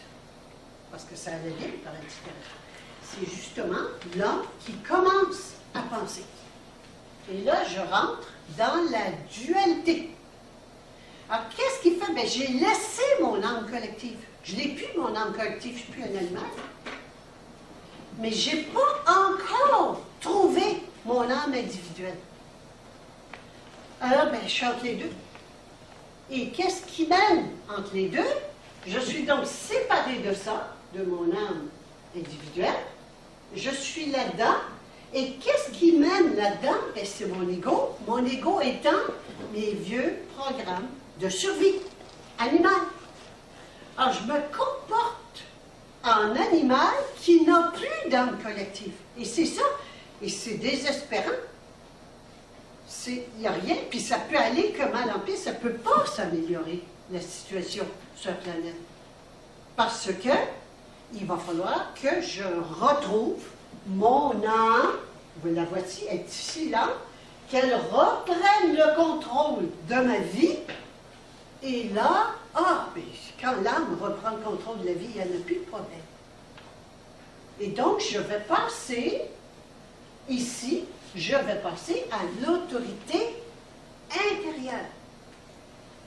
Parce que ça allait bien, le paradis terrestre. C'est justement l'homme qui commence à penser. Et là, je rentre dans la dualité. Alors, qu'est-ce qu'il fait? Bien, j'ai laissé mon âme collective. Je n'ai plus mon âme collective, je ne suis plus un animal. Mais je n'ai pas encore trouvé mon âme individuelle. Alors, bien, je suis entre les deux. Et qu'est-ce qui mène entre les deux? Je suis donc séparé de ça, de mon âme individuelle. Je suis là-dedans. Et qu'est-ce qui mène là-dedans? Bien, c'est mon ego. Mon ego étant mes vieux programmes de survie animale. Alors, je me comporte en animal qui n'a plus d'âme collective. Et c'est ça. Et c'est désespérant. Il n'y a rien. Puis ça peut aller que mal en pire. Ça ne peut pas s'améliorer, la situation sur la planète. Parce que il va falloir que je retrouve mon âme, vous la voici, elle est ici, là, qu'elle reprenne le contrôle de ma vie. Et là, quand l'âme reprend le contrôle de la vie, il n'y en a plus de problème. Et donc, je vais passer, ici, je vais passer à l'autorité intérieure.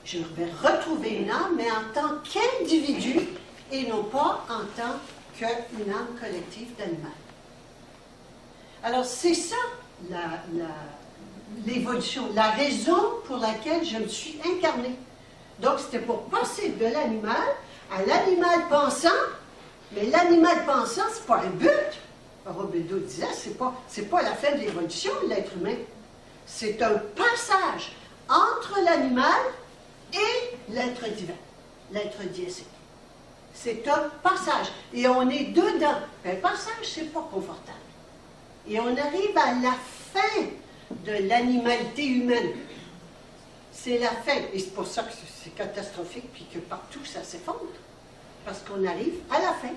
Je vais retrouver une âme, mais en tant qu'individu, et non pas en tant qu'une âme collective d'animal. Alors, c'est ça l'évolution, la raison pour laquelle je me suis incarnée. Donc, c'était pour passer de l'animal à l'animal pensant, mais l'animal pensant, ce n'est pas un but. Robédo disait, c'est pas la fin de l'évolution de l'être humain. C'est un passage entre l'animal et l'être divin, l'être diésique. C'est un passage. Et on est dedans. Un passage, c'est pas confortable. Et on arrive à la fin de l'animalité humaine. C'est la fin. Et c'est pour ça que c'est catastrophique, puis que partout, ça s'effondre. Parce qu'on arrive à la fin.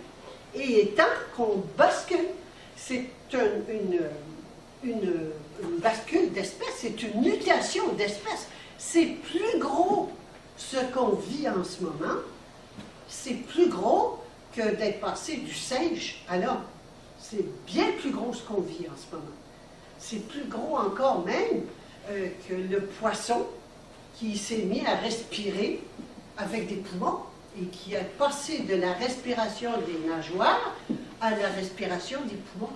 Et il est temps qu'on bascule. C'est une bascule d'espèce, c'est une mutation d'espèce. C'est plus gros ce qu'on vit en ce moment. C'est plus gros que d'être passé du singe à l'homme. C'est bien plus gros ce qu'on vit en ce moment. C'est plus gros encore même que le poisson qui s'est mis à respirer avec des poumons et qui a passé de la respiration des nageoires à la respiration des poumons.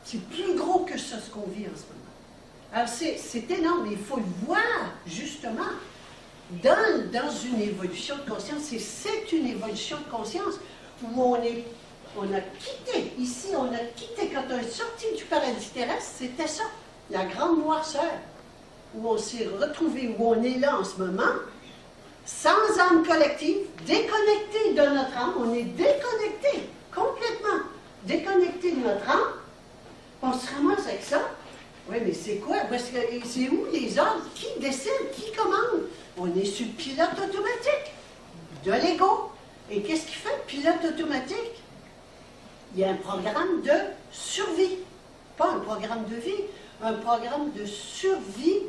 C'est plus gros que ça, ce qu'on vit en ce moment. Alors, c'est énorme, mais il faut le voir, justement, dans une évolution de conscience. Et c'est une évolution de conscience où on a quitté, ici, on a quitté, quand on est sorti du paradis terrestre, c'était ça, la grande noirceur, où on s'est retrouvé, où on est là en ce moment, sans âme collective, déconnecté de notre âme, on est déconnecté, complètement déconnecté de notre âme, on se ramasse avec ça. Oui, mais c'est quoi? Parce que c'est où les ordres? Qui décide? Qui commande? On est sur le pilote automatique de l'ego. Et qu'est-ce qu'il fait, le pilote automatique? Il y a un programme de survie, pas un programme de vie, un programme de survie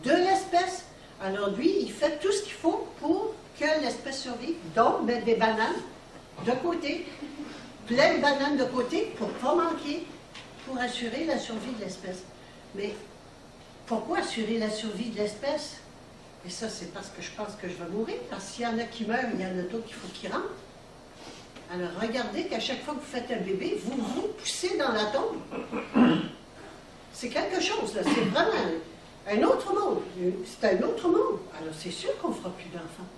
de l'espèce. Alors lui, il fait tout ce qu'il faut pour que l'espèce survive, donc mettre des bananes de côté, plein de bananes de côté pour ne pas manquer, pour assurer la survie de l'espèce. Mais pourquoi assurer la survie de l'espèce? Et ça, c'est parce que je pense que je vais mourir, parce qu'il y en a qui meurent, il y en a d'autres qu'il faut qu'ils rentrent. Alors regardez qu'à chaque fois que vous faites un bébé, vous vous poussez dans la tombe. C'est quelque chose, là, c'est vraiment un autre monde. C'est un autre monde. Alors c'est sûr qu'on ne fera plus d'enfants.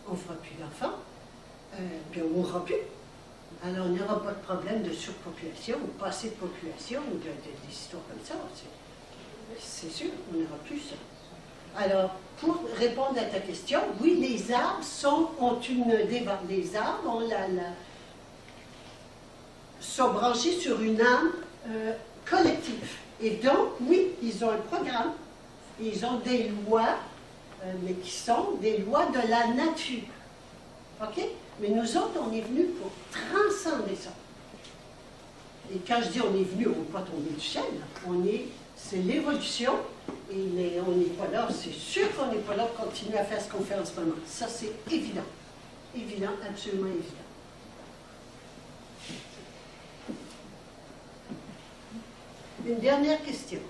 On ne fera plus d'enfants, puis on ne mourra plus. Alors, on n'aura pas de problème de surpopulation, ou pas assez de population, ou des histoires comme ça. C'est sûr, on n'aura plus ça. Alors, pour répondre à ta question, oui, les arbres ont une débat. Les arbres sont branchés sur une âme collective. Et donc, oui, ils ont un programme, ils ont des lois, mais qui sont des lois de la nature. OK? Mais nous autres, on est venus pour transcender ça. Et quand je dis on est venu, on n'est pas tombé du ciel. C'est l'évolution. Et on n'est pas là, c'est sûr qu'on n'est pas là pour continuer à faire ce qu'on fait en ce moment. Ça, c'est évident. Évident, absolument évident. Une dernière question.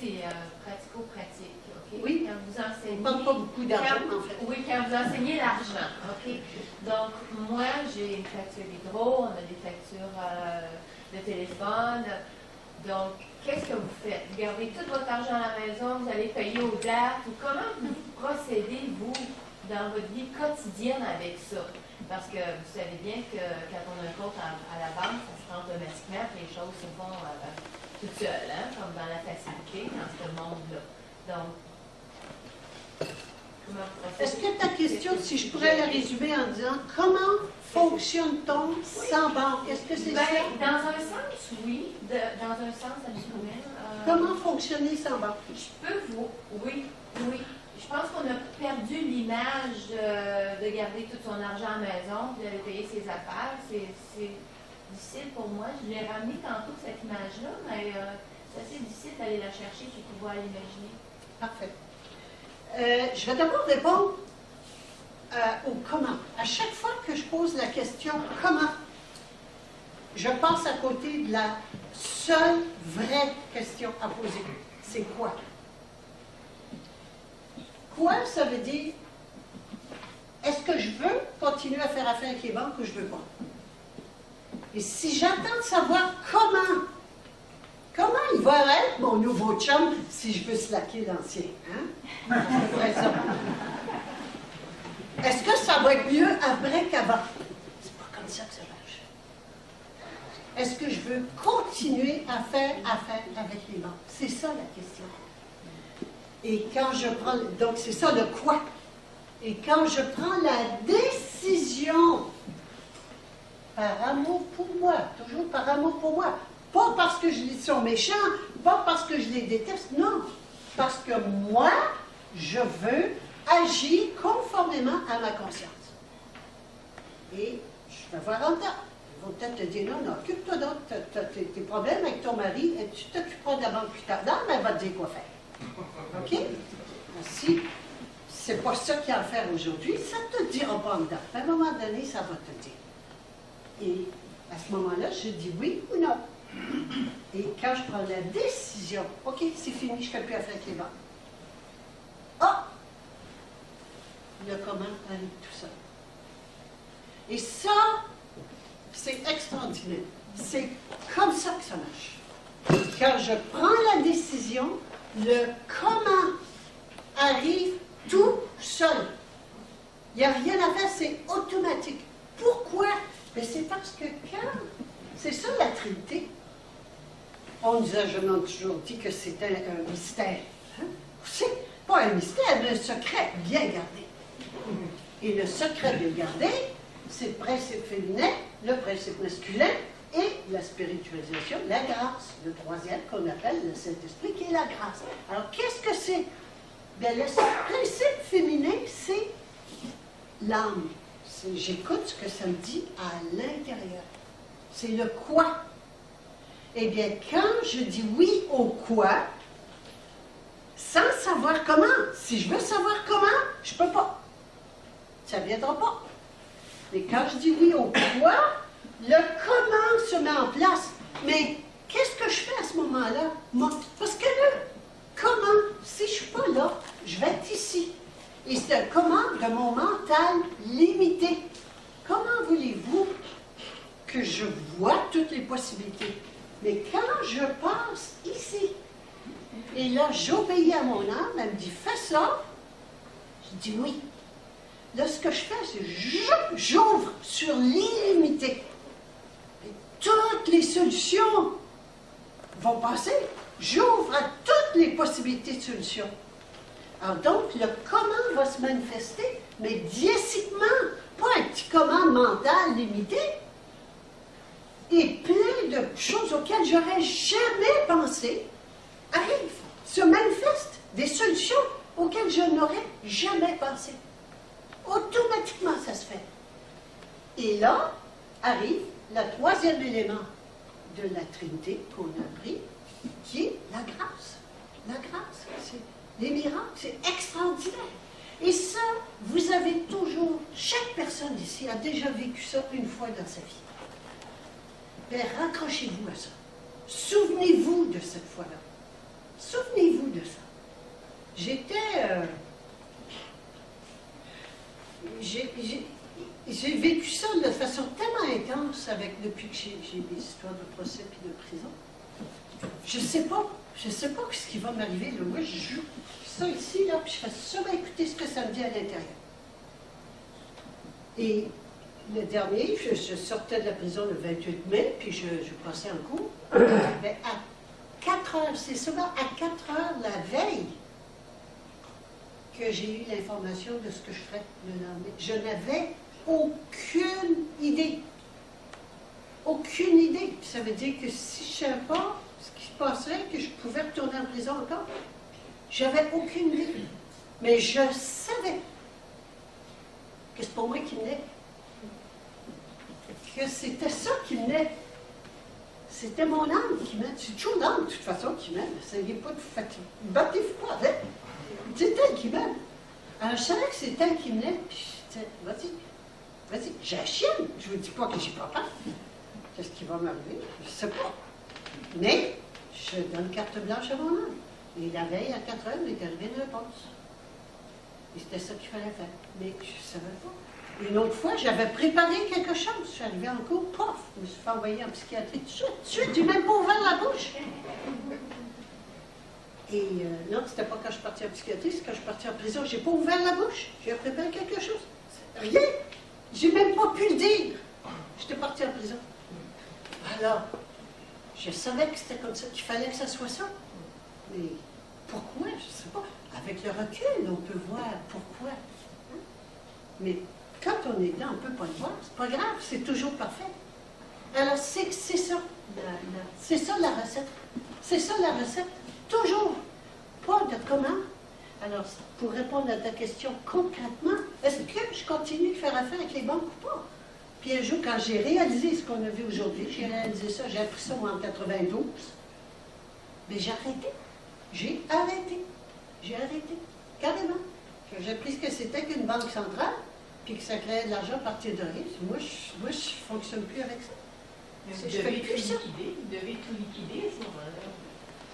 C'est pratico-pratique. Okay? Oui. Quand vous enseignez. On ne parle pas beaucoup d'argent, en fait. Oui, quand vous enseignez l'argent. OK? Donc, moi, j'ai une facture hydro, on a des factures de téléphone. Donc, qu'est-ce que vous faites? Vous gardez tout votre argent à la maison, vous allez payer aux dates, ou comment vous procédez, vous, dans votre vie quotidienne avec ça? Parce que vous savez bien que quand on a un compte à la banque, ça se fait automatiquement, que les choses se font toutes seules, hein, comme dans la facilité, dans ce monde-là. Donc, comment vous procédez? Est-ce que ta question, si je pourrais la résumer en disant comment fonctionne-t-on sans banque? Est-ce que c'est ça? Dans un sens, oui. Dans un sens, absolument. Comment fonctionner sans banque? Je peux vous... Oui. Je pense qu'on a perdu l'image de garder tout son argent à la maison, puis d'aller payer ses affaires. C'est difficile pour moi. Je l'ai ramené tantôt, cette image-là, mais c'est assez difficile d'aller la chercher puis pouvoir l'imaginer. Parfait. Je vais d'abord répondre au comment. À chaque fois que je pose la question « comment ?», je passe à côté de la seule vraie question à poser. C'est quoi? Quoi, ça veut dire, est-ce que je veux continuer à faire affaire avec les banques ou je ne veux pas? Et si j'attends de savoir comment il va être mon nouveau chum si je veux slacker l'ancien, hein? Est-ce que ça va être mieux après qu'avant? C'est pas comme ça que ça marche. Est-ce que je veux continuer à faire affaire avec les banques? C'est ça la question. Et quand je prends... Donc, c'est ça le quoi. Et quand je prends la décision, par amour pour moi, toujours par amour pour moi, pas parce que je les sont méchants, pas parce que je les déteste, non. Parce que moi, je veux agir conformément à ma conscience. Et je vais voir en temps. Ils vont peut-être te dire, non, occupe-toi d'autres, tu as tes problèmes avec ton mari, et tu t'occuperas de la banque plus tard. Non, mais elle va te dire quoi faire. OK? Si c'est pas ça qu'il y a à faire aujourd'hui, ça ne te dira pas en dedans. À un moment donné, ça va te dire. Et à ce moment-là, je dis oui ou non. Et quand je prends la décision, OK, c'est fini, je ne fais plus affaire avec les banques. Ah! Le comment avec tout ça. Et ça, c'est extraordinaire. C'est comme ça que ça marche. Quand je prends la décision, le comment arrive tout seul. Il n'y a rien à faire, c'est automatique. Pourquoi? Mais c'est parce que quand... C'est ça la Trinité. On nous a jamais toujours dit que c'était un mystère. Hein? C'est pas un mystère, mais un secret bien gardé. Et le secret bien gardé, c'est le principe féminin, le principe masculin et la spiritualisation, la grâce. Le troisième qu'on appelle le Saint-Esprit, qui est la grâce. Alors, qu'est-ce que c'est? Bien, le principe féminin, c'est l'âme. J'écoute ce que ça me dit à l'intérieur. C'est le quoi. Eh bien, quand je dis oui au quoi, sans savoir comment, si je veux savoir comment, je ne peux pas. Ça ne viendra pas. Mais quand je dis oui au quoi, le comment se met en place. Mais qu'est-ce que je fais à ce moment-là? Parce que là, comment, si je ne suis pas là, je vais être ici. Et c'est un comment de mon mental limité. Comment voulez-vous que je vois toutes les possibilités? Mais quand je passe ici, et là, j'obéis à mon âme, elle me dit, fais ça, je dis oui. Là, ce que je fais, c'est j'ouvre sur l'illimité. Et toutes les solutions vont passer. J'ouvre à toutes les possibilités de solutions. Alors donc, le comment va se manifester, mais diésiquement, pas un petit comment mental limité, et plein de choses auxquelles j'aurais jamais pensé arrivent, se manifestent, des solutions auxquelles je n'aurais jamais pensé. Automatiquement, ça se fait. Et là, arrive le troisième élément de la Trinité qu'on a appris, qui est la grâce. La grâce, c'est les miracles, c'est extraordinaire. Et ça, vous avez toujours, chaque personne ici a déjà vécu ça une fois dans sa vie. Bien, raccrochez-vous à ça. Souvenez-vous de cette fois-là. Souvenez-vous de ça. J'ai vécu ça de façon tellement intense depuis que j'ai des histoires de procès et de prison. Je sais pas ce qui va m'arriver. Moi, je joue ça ici, là, puis je fais seulement écouter ce que ça me dit à l'intérieur. Et le dernier, je sortais de la prison le 28 mai, puis je passais en cours. Mais à 4 heures, c'est seulement à 4 heures la veille que j'ai eu l'information de ce que je ferais le lendemain. Je n'avais aucune idée. Aucune idée. Puis ça veut dire que si je ne savais pas ce qui se passerait, que je pouvais retourner en prison encore, j'avais aucune idée. Mais je savais que c'est pas moi qui venais. Que c'était ça qui venait. C'était mon âme qui mène. C'est toujours l'âme, de toute façon, qui mène. Essayez pas de vous fatiguer. Battez-vous pas avec. C'est elle qui mène. Alors, je savais que c'est elle qui menait, puis je disais, vas-y, j'ai la chienne. Je ne vous dis pas que j'ai pas peur. Qu'est-ce qui va m'arriver? Je ne sais pas. Mais, je donne carte blanche à mon âme. Et la veille, à 4 heures, il m'est arrivé une réponse. Et c'était ça qu'il fallait faire. Mais je ne savais pas. Une autre fois, j'avais préparé quelque chose. Je suis arrivée en cours, pof, je me suis fait envoyer en psychiatrie tout de suite. J'ai même pas ouvert la bouche. Et non, c'était pas quand je suis partie en psychiatrie, c'est quand je suis partie en prison. J'ai pas ouvert la bouche. J'ai préparé quelque chose. Rien. J'ai même pas pu le dire. J'étais partie en prison. Alors, je savais que c'était comme ça, qu'il fallait que ça soit ça. Mais pourquoi? Je ne sais pas. Avec le recul, on peut voir pourquoi. Mais quand on est là, on ne peut pas le voir. C'est pas grave, c'est toujours parfait. Alors, c'est ça. C'est ça la recette. C'est ça la recette. Toujours. Pas de comment. Alors, pour répondre à ta question concrètement, est-ce que je continue de faire affaire avec les banques ou pas? Puis un jour, quand j'ai réalisé ce qu'on a vu aujourd'hui, j'ai réalisé ça, j'ai appris ça moi, en 92, mais j'ai arrêté. J'ai arrêté. Carrément. J'ai appris ce que c'était qu'une banque centrale, puis que ça créait de l'argent à partir de rien. Moi, je ne fonctionne plus avec ça. Mais vous devez tout liquider à ce moment-là.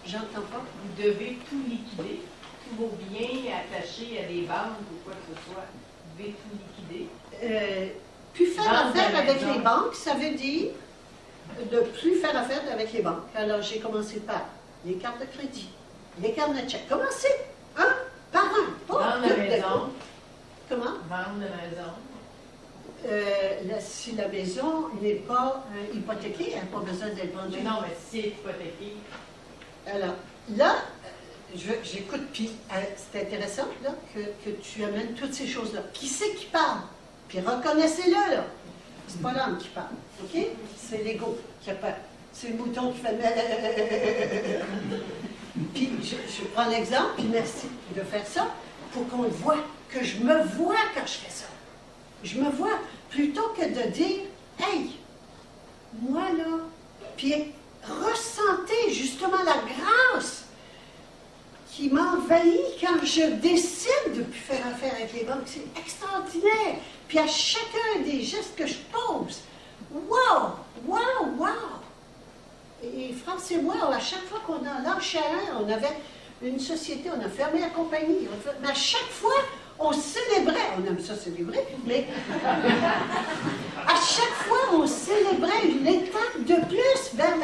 J'entends pas. Vous devez tout liquider, tous vos biens attachés à des banques ou quoi que ce soit. Vous devez tout liquider. Plus faire faire Vente de affaire avec maison. les banques, ça veut dire de plus faire affaire avec les banques. Alors, j'ai commencé par les cartes de crédit, les cartes de chèque. Commencez, un par un. Pas Vendre la tout d'un maison. coup. Comment? Vendre la maison. Si la maison n'est pas hypothéquée, elle n'a pas besoin d'être vendue. Mais non, mais si c'est hypothéqué. Alors, là, j'écoute, puis c'est intéressant là, que tu amènes toutes ces choses-là. Qui c'est qui parle? Puis reconnaissez-le, là. C'est pas l'homme qui parle, OK? C'est l'ego qui a peur. C'est le mouton qui fait... Puis je prends l'exemple, puis merci de faire ça, pour qu'on voit, que je me vois quand je fais ça. Je me vois, plutôt que de dire, hey, moi là, puis ressentez justement la grâce qui m'envahit quand je décide de ne plus faire affaire avec les banques. C'est extraordinaire. Puis à chacun des gestes que je pose, wow, wow, wow. Et France et moi, à chaque fois qu'on a lâché un, on avait une société, on a fermé la compagnie. Mais à chaque fois, on célébrait, on aime ça célébrer, mais à chaque fois, on célébrait une étape de plus vers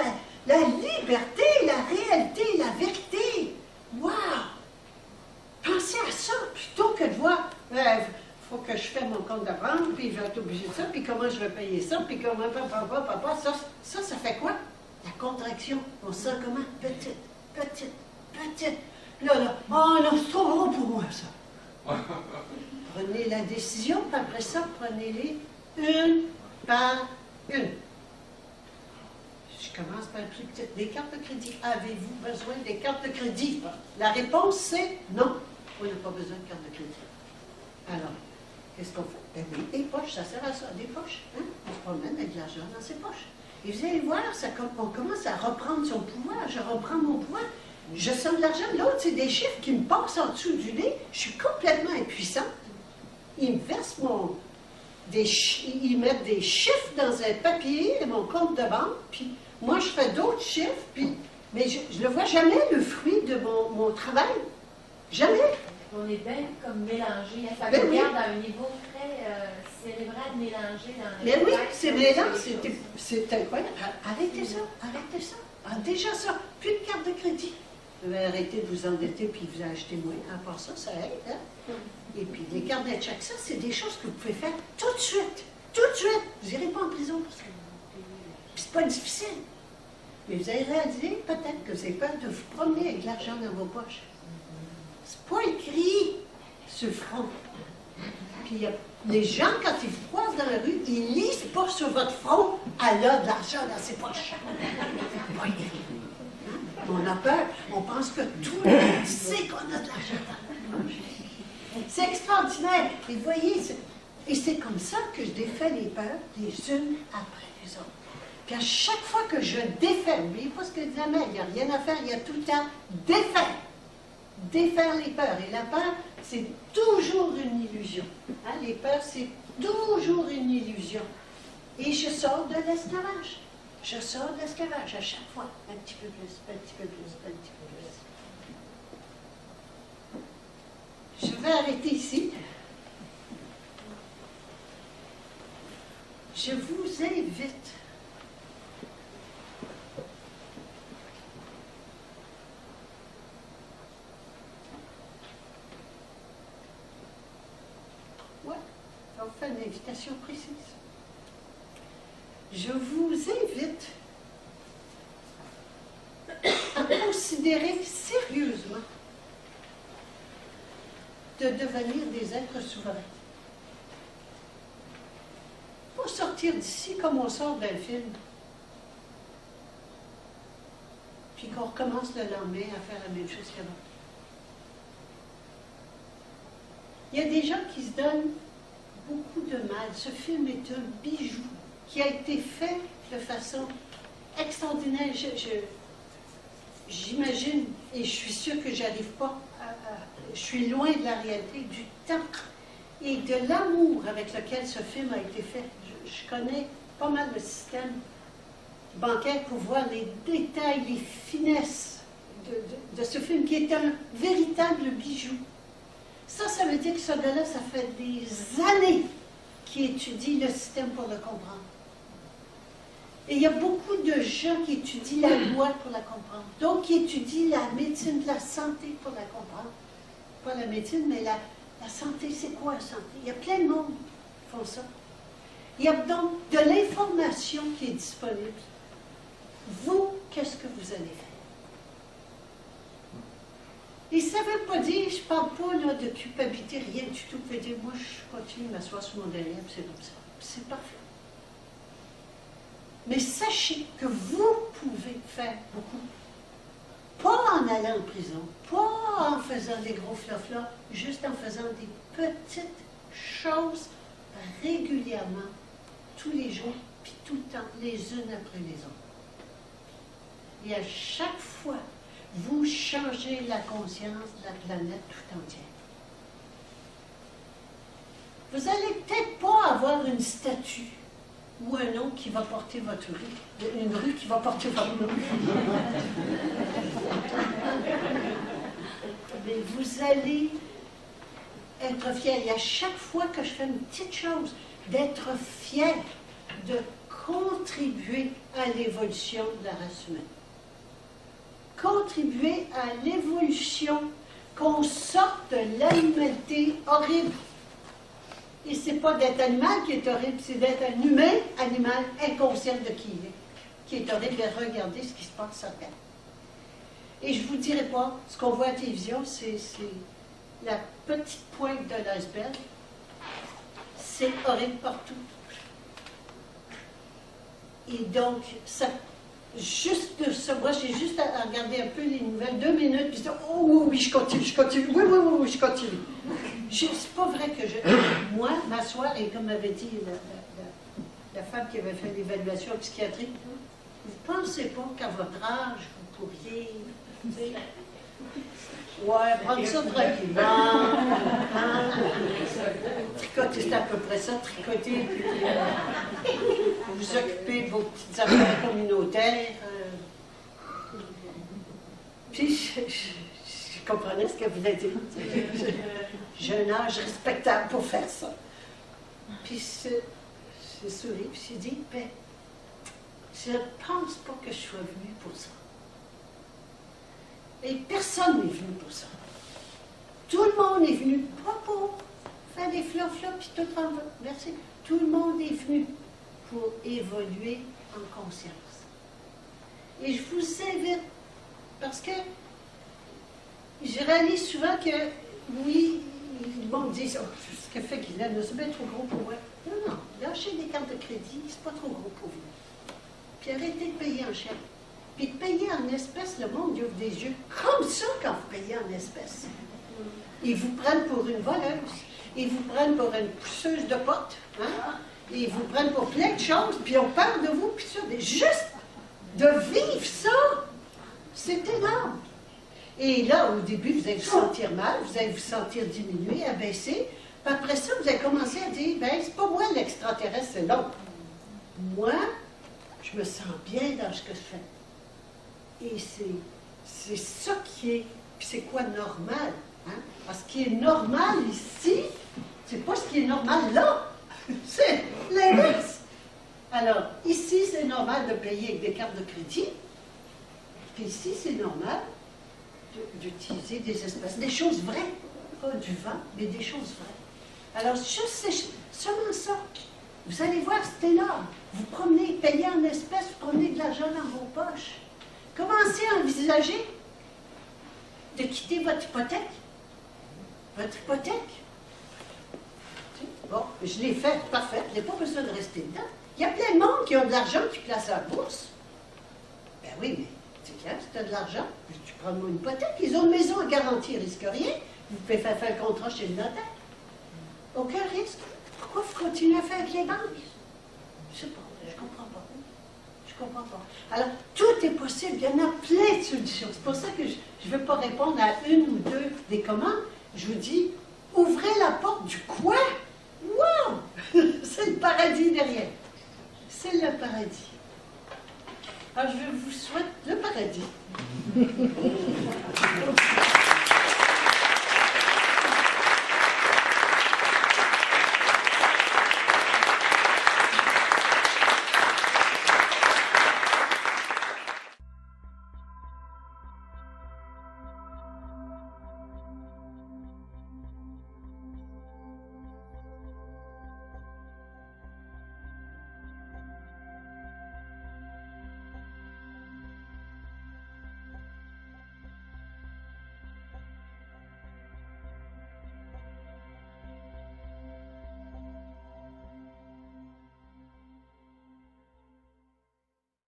la liberté, la réalité, la vérité. Wow! Pensez à ça plutôt que de voir, il faut que je fasse mon compte de vente, puis je vais être obligé de ça, puis comment je vais payer ça, puis comment, papa, ça fait quoi? La contraction. On se sent comment? Petite, petite, petite. Là, oh non, c'est trop gros pour moi, ça. Prenez la décision, puis après ça, prenez-les une par une. Je commence par le plus petit. Des cartes de crédit. Avez-vous besoin des cartes de crédit? La réponse, c'est non. On n'a pas besoin de cartes de crédit. Alors, qu'est-ce qu'on fait? Ben oui, des poches, ça sert à ça, des poches. Hein? On se promène avec de l'argent dans ses poches. Et vous allez voir, on commence à reprendre son pouvoir. Je reprends mon pouvoir. Je sens de l'argent. L'autre, c'est des chiffres qui me passent en dessous du nez. Je suis complètement impuissante. Ils me versent ils mettent des chiffres dans un papier de mon compte de banque, puis moi, je fais d'autres chiffres, mais je ne le vois jamais, le fruit de mon travail. Jamais. On est bien comme mélangé. Ça Ben oui. regarde à un niveau très cérébral mélangé dans Mais oui, tête. c'est mélange, c'est incroyable. Arrêtez ça, arrêtez ça. Ah, déjà ça, plus de carte de crédit. Vous allez arrêter de vous endetter puis vous achetez moins. À part ça, ça aide. Hein? Et puis les cartes de chèque, ça, c'est des choses que vous pouvez faire tout de suite. Tout de suite. Vous n'irez pas en prison pour ça. Puis c'est pas difficile. Mais vous allez réaliser peut-être que vous avez peur de vous promener avec de l'argent dans vos poches. C'est pas écrit sur le front. Puis les gens, quand ils vous croisent dans la rue, ils lisent pas sur votre front « Elle a de l'argent dans ses poches ». C'est pas écrit. On a peur. On pense que tout le monde sait qu'on a de l'argent dans la poche. C'est extraordinaire. Et vous voyez, et c'est comme ça que je défais les peurs les unes après les autres. Puis à chaque fois que je défais, n'oubliez pas ce que disait Mel, il n'y a rien à faire, il y a tout le temps défaire. Défaire les peurs. Et la peur, c'est toujours une illusion. Hein? Les peurs, c'est toujours une illusion. Et je sors de l'esclavage. Je sors de l'esclavage à chaque fois. Un petit peu plus, un petit peu plus, un petit peu plus. Je vais arrêter ici. Je vous invite on fait une invitation précise. Je vous invite à considérer sérieusement de devenir des êtres souverains. Pas sortir d'ici comme on sort d'un film, puis qu'on recommence le lendemain à faire la même chose qu'avant. Il y a des gens qui se donnent beaucoup de mal. Ce film est un bijou qui a été fait de façon extraordinaire. J'imagine, et je suis sûre que j'arrive pas je suis loin de la réalité, du temps et de l'amour avec lequel ce film a été fait. Je connais pas mal le système bancaire pour voir les détails, les finesses de ce film qui est un véritable bijou. Ça veut dire que ce gars-là, ça fait des années qu'il qui étudient le système pour le comprendre. Et il y a beaucoup de gens qui étudient la loi pour la comprendre. D'autres qui étudient la médecine de la santé pour la comprendre. Pas la médecine, mais la santé, c'est quoi la santé? Il y a plein de monde qui font ça. Il y a donc de l'information qui est disponible. Vous, qu'est-ce que vous allez faire? Et ça ne veut pas dire, je ne parle pas là, de culpabilité, rien du tout. Vous pouvez dire, moi, je continue de m'asseoir sur mon derrière, c'est comme ça. C'est parfait. Mais sachez que vous pouvez faire beaucoup. Pas en allant en prison, pas en faisant des gros flaflas, juste en faisant des petites choses régulièrement, tous les jours, puis tout le temps, les unes après les autres. Et à chaque fois, vous changez la conscience de la planète tout entière. Vous n'allez peut-être pas avoir une statue ou un nom qui va porter votre rue, une rue qui va porter votre nom. Mais vous allez être fier. Et à chaque fois que je fais une petite chose, d'être fier de contribuer à l'évolution de la race humaine. Contribuer à l'évolution, qu'on sorte de l'animalité horrible. Et ce n'est pas d'être animal qui est horrible, c'est d'être un humain, animal, inconscient de qui est horrible, et regarder ce qui se passe sur Terre. Et je ne vous dirai pas, ce qu'on voit à la télévision, c'est la petite pointe de l'iceberg. C'est horrible partout. Et donc, ça, juste de ça, moi j'ai juste à regarder un peu les nouvelles, 2 minutes, puis dire, oh oui, je continue, oui, je continue. C'est pas vrai que moi, m'asseoir, et comme m'avait dit la femme qui avait fait l'évaluation psychiatrique, vous ne pensez pas qu'à votre âge, vous pourriez, ouais, prendre ça tranquillement, tricoter, c'est à peu près ça, tricoter, puis vous occuper de vos petites affaires communautaires. Puis je comprenais ce qu'elle voulait dire. J'ai un âge respectable pour faire ça. Puis j'ai souri, puis j'ai dit, ben, je ne pense pas que je sois venue pour ça. Et personne n'est venu pour ça. Tout le monde est venu, pas pour faire des floflas, puis tout en va. Merci. Tout le monde est venu pour évoluer en conscience. Et je vous invite, parce que je réalise souvent que, oui, le monde dit, oh, ce que fait Guylaine, c'est bien trop gros pour moi. Non, lâchez des cartes de crédit, c'est pas trop gros pour vous. Puis arrêtez de payer en chèque. Puis de payer en espèces, le monde ouvre des yeux comme ça quand vous payez en espèces. Ils vous prennent pour une voleuse, ils vous prennent pour une pousseuse de potes, hein? Ils vous prennent pour plein de choses, puis on parle de vous, puis ça. Mais juste de vivre ça, c'est énorme. Et là, au début, vous allez vous sentir mal, vous allez vous sentir diminué, abaissé. Puis après ça, vous allez commencer à dire, ben c'est pas moi l'extraterrestre, c'est l'autre. Moi, je me sens bien dans ce que je fais. Et c'est ça qui est, puis c'est quoi normal? Hein? Parce ce qui est normal ici, c'est pas ce qui est normal là. C'est l'inverse. Alors, ici, c'est normal de payer avec des cartes de crédit. Puis ici, c'est normal d'utiliser des espèces, des choses vraies. Pas du vent, mais des choses vraies. Alors, c'est seulement ça. Vous allez voir, c'est énorme. Vous promenez, payez en espèces, vous prenez de l'argent dans vos poches. Commencez à envisager de quitter votre hypothèque. Votre hypothèque. Bon, je l'ai fait, parfait, je n'ai pas besoin de rester dedans. Il y a plein de monde qui ont de l'argent qui place à la bourse. Ben oui, mais c'est clair, si tu as de l'argent, tu prends une hypothèque. Ils ont une maison à garantie, ils ne risquent rien. Vous pouvez faire un contrat chez le notaire. Aucun risque. Pourquoi vous continuez à faire avec les banques? Je ne sais pas, je ne comprends pas. Je ne comprends pas. Alors, tout est possible, il y en a plein de solutions. C'est pour ça que je ne veux pas répondre à une ou deux des comment. Je vous dis, ouvrez la porte du quoi? Wow! C'est le paradis derrière. C'est le paradis. Alors, je vous souhaite le paradis.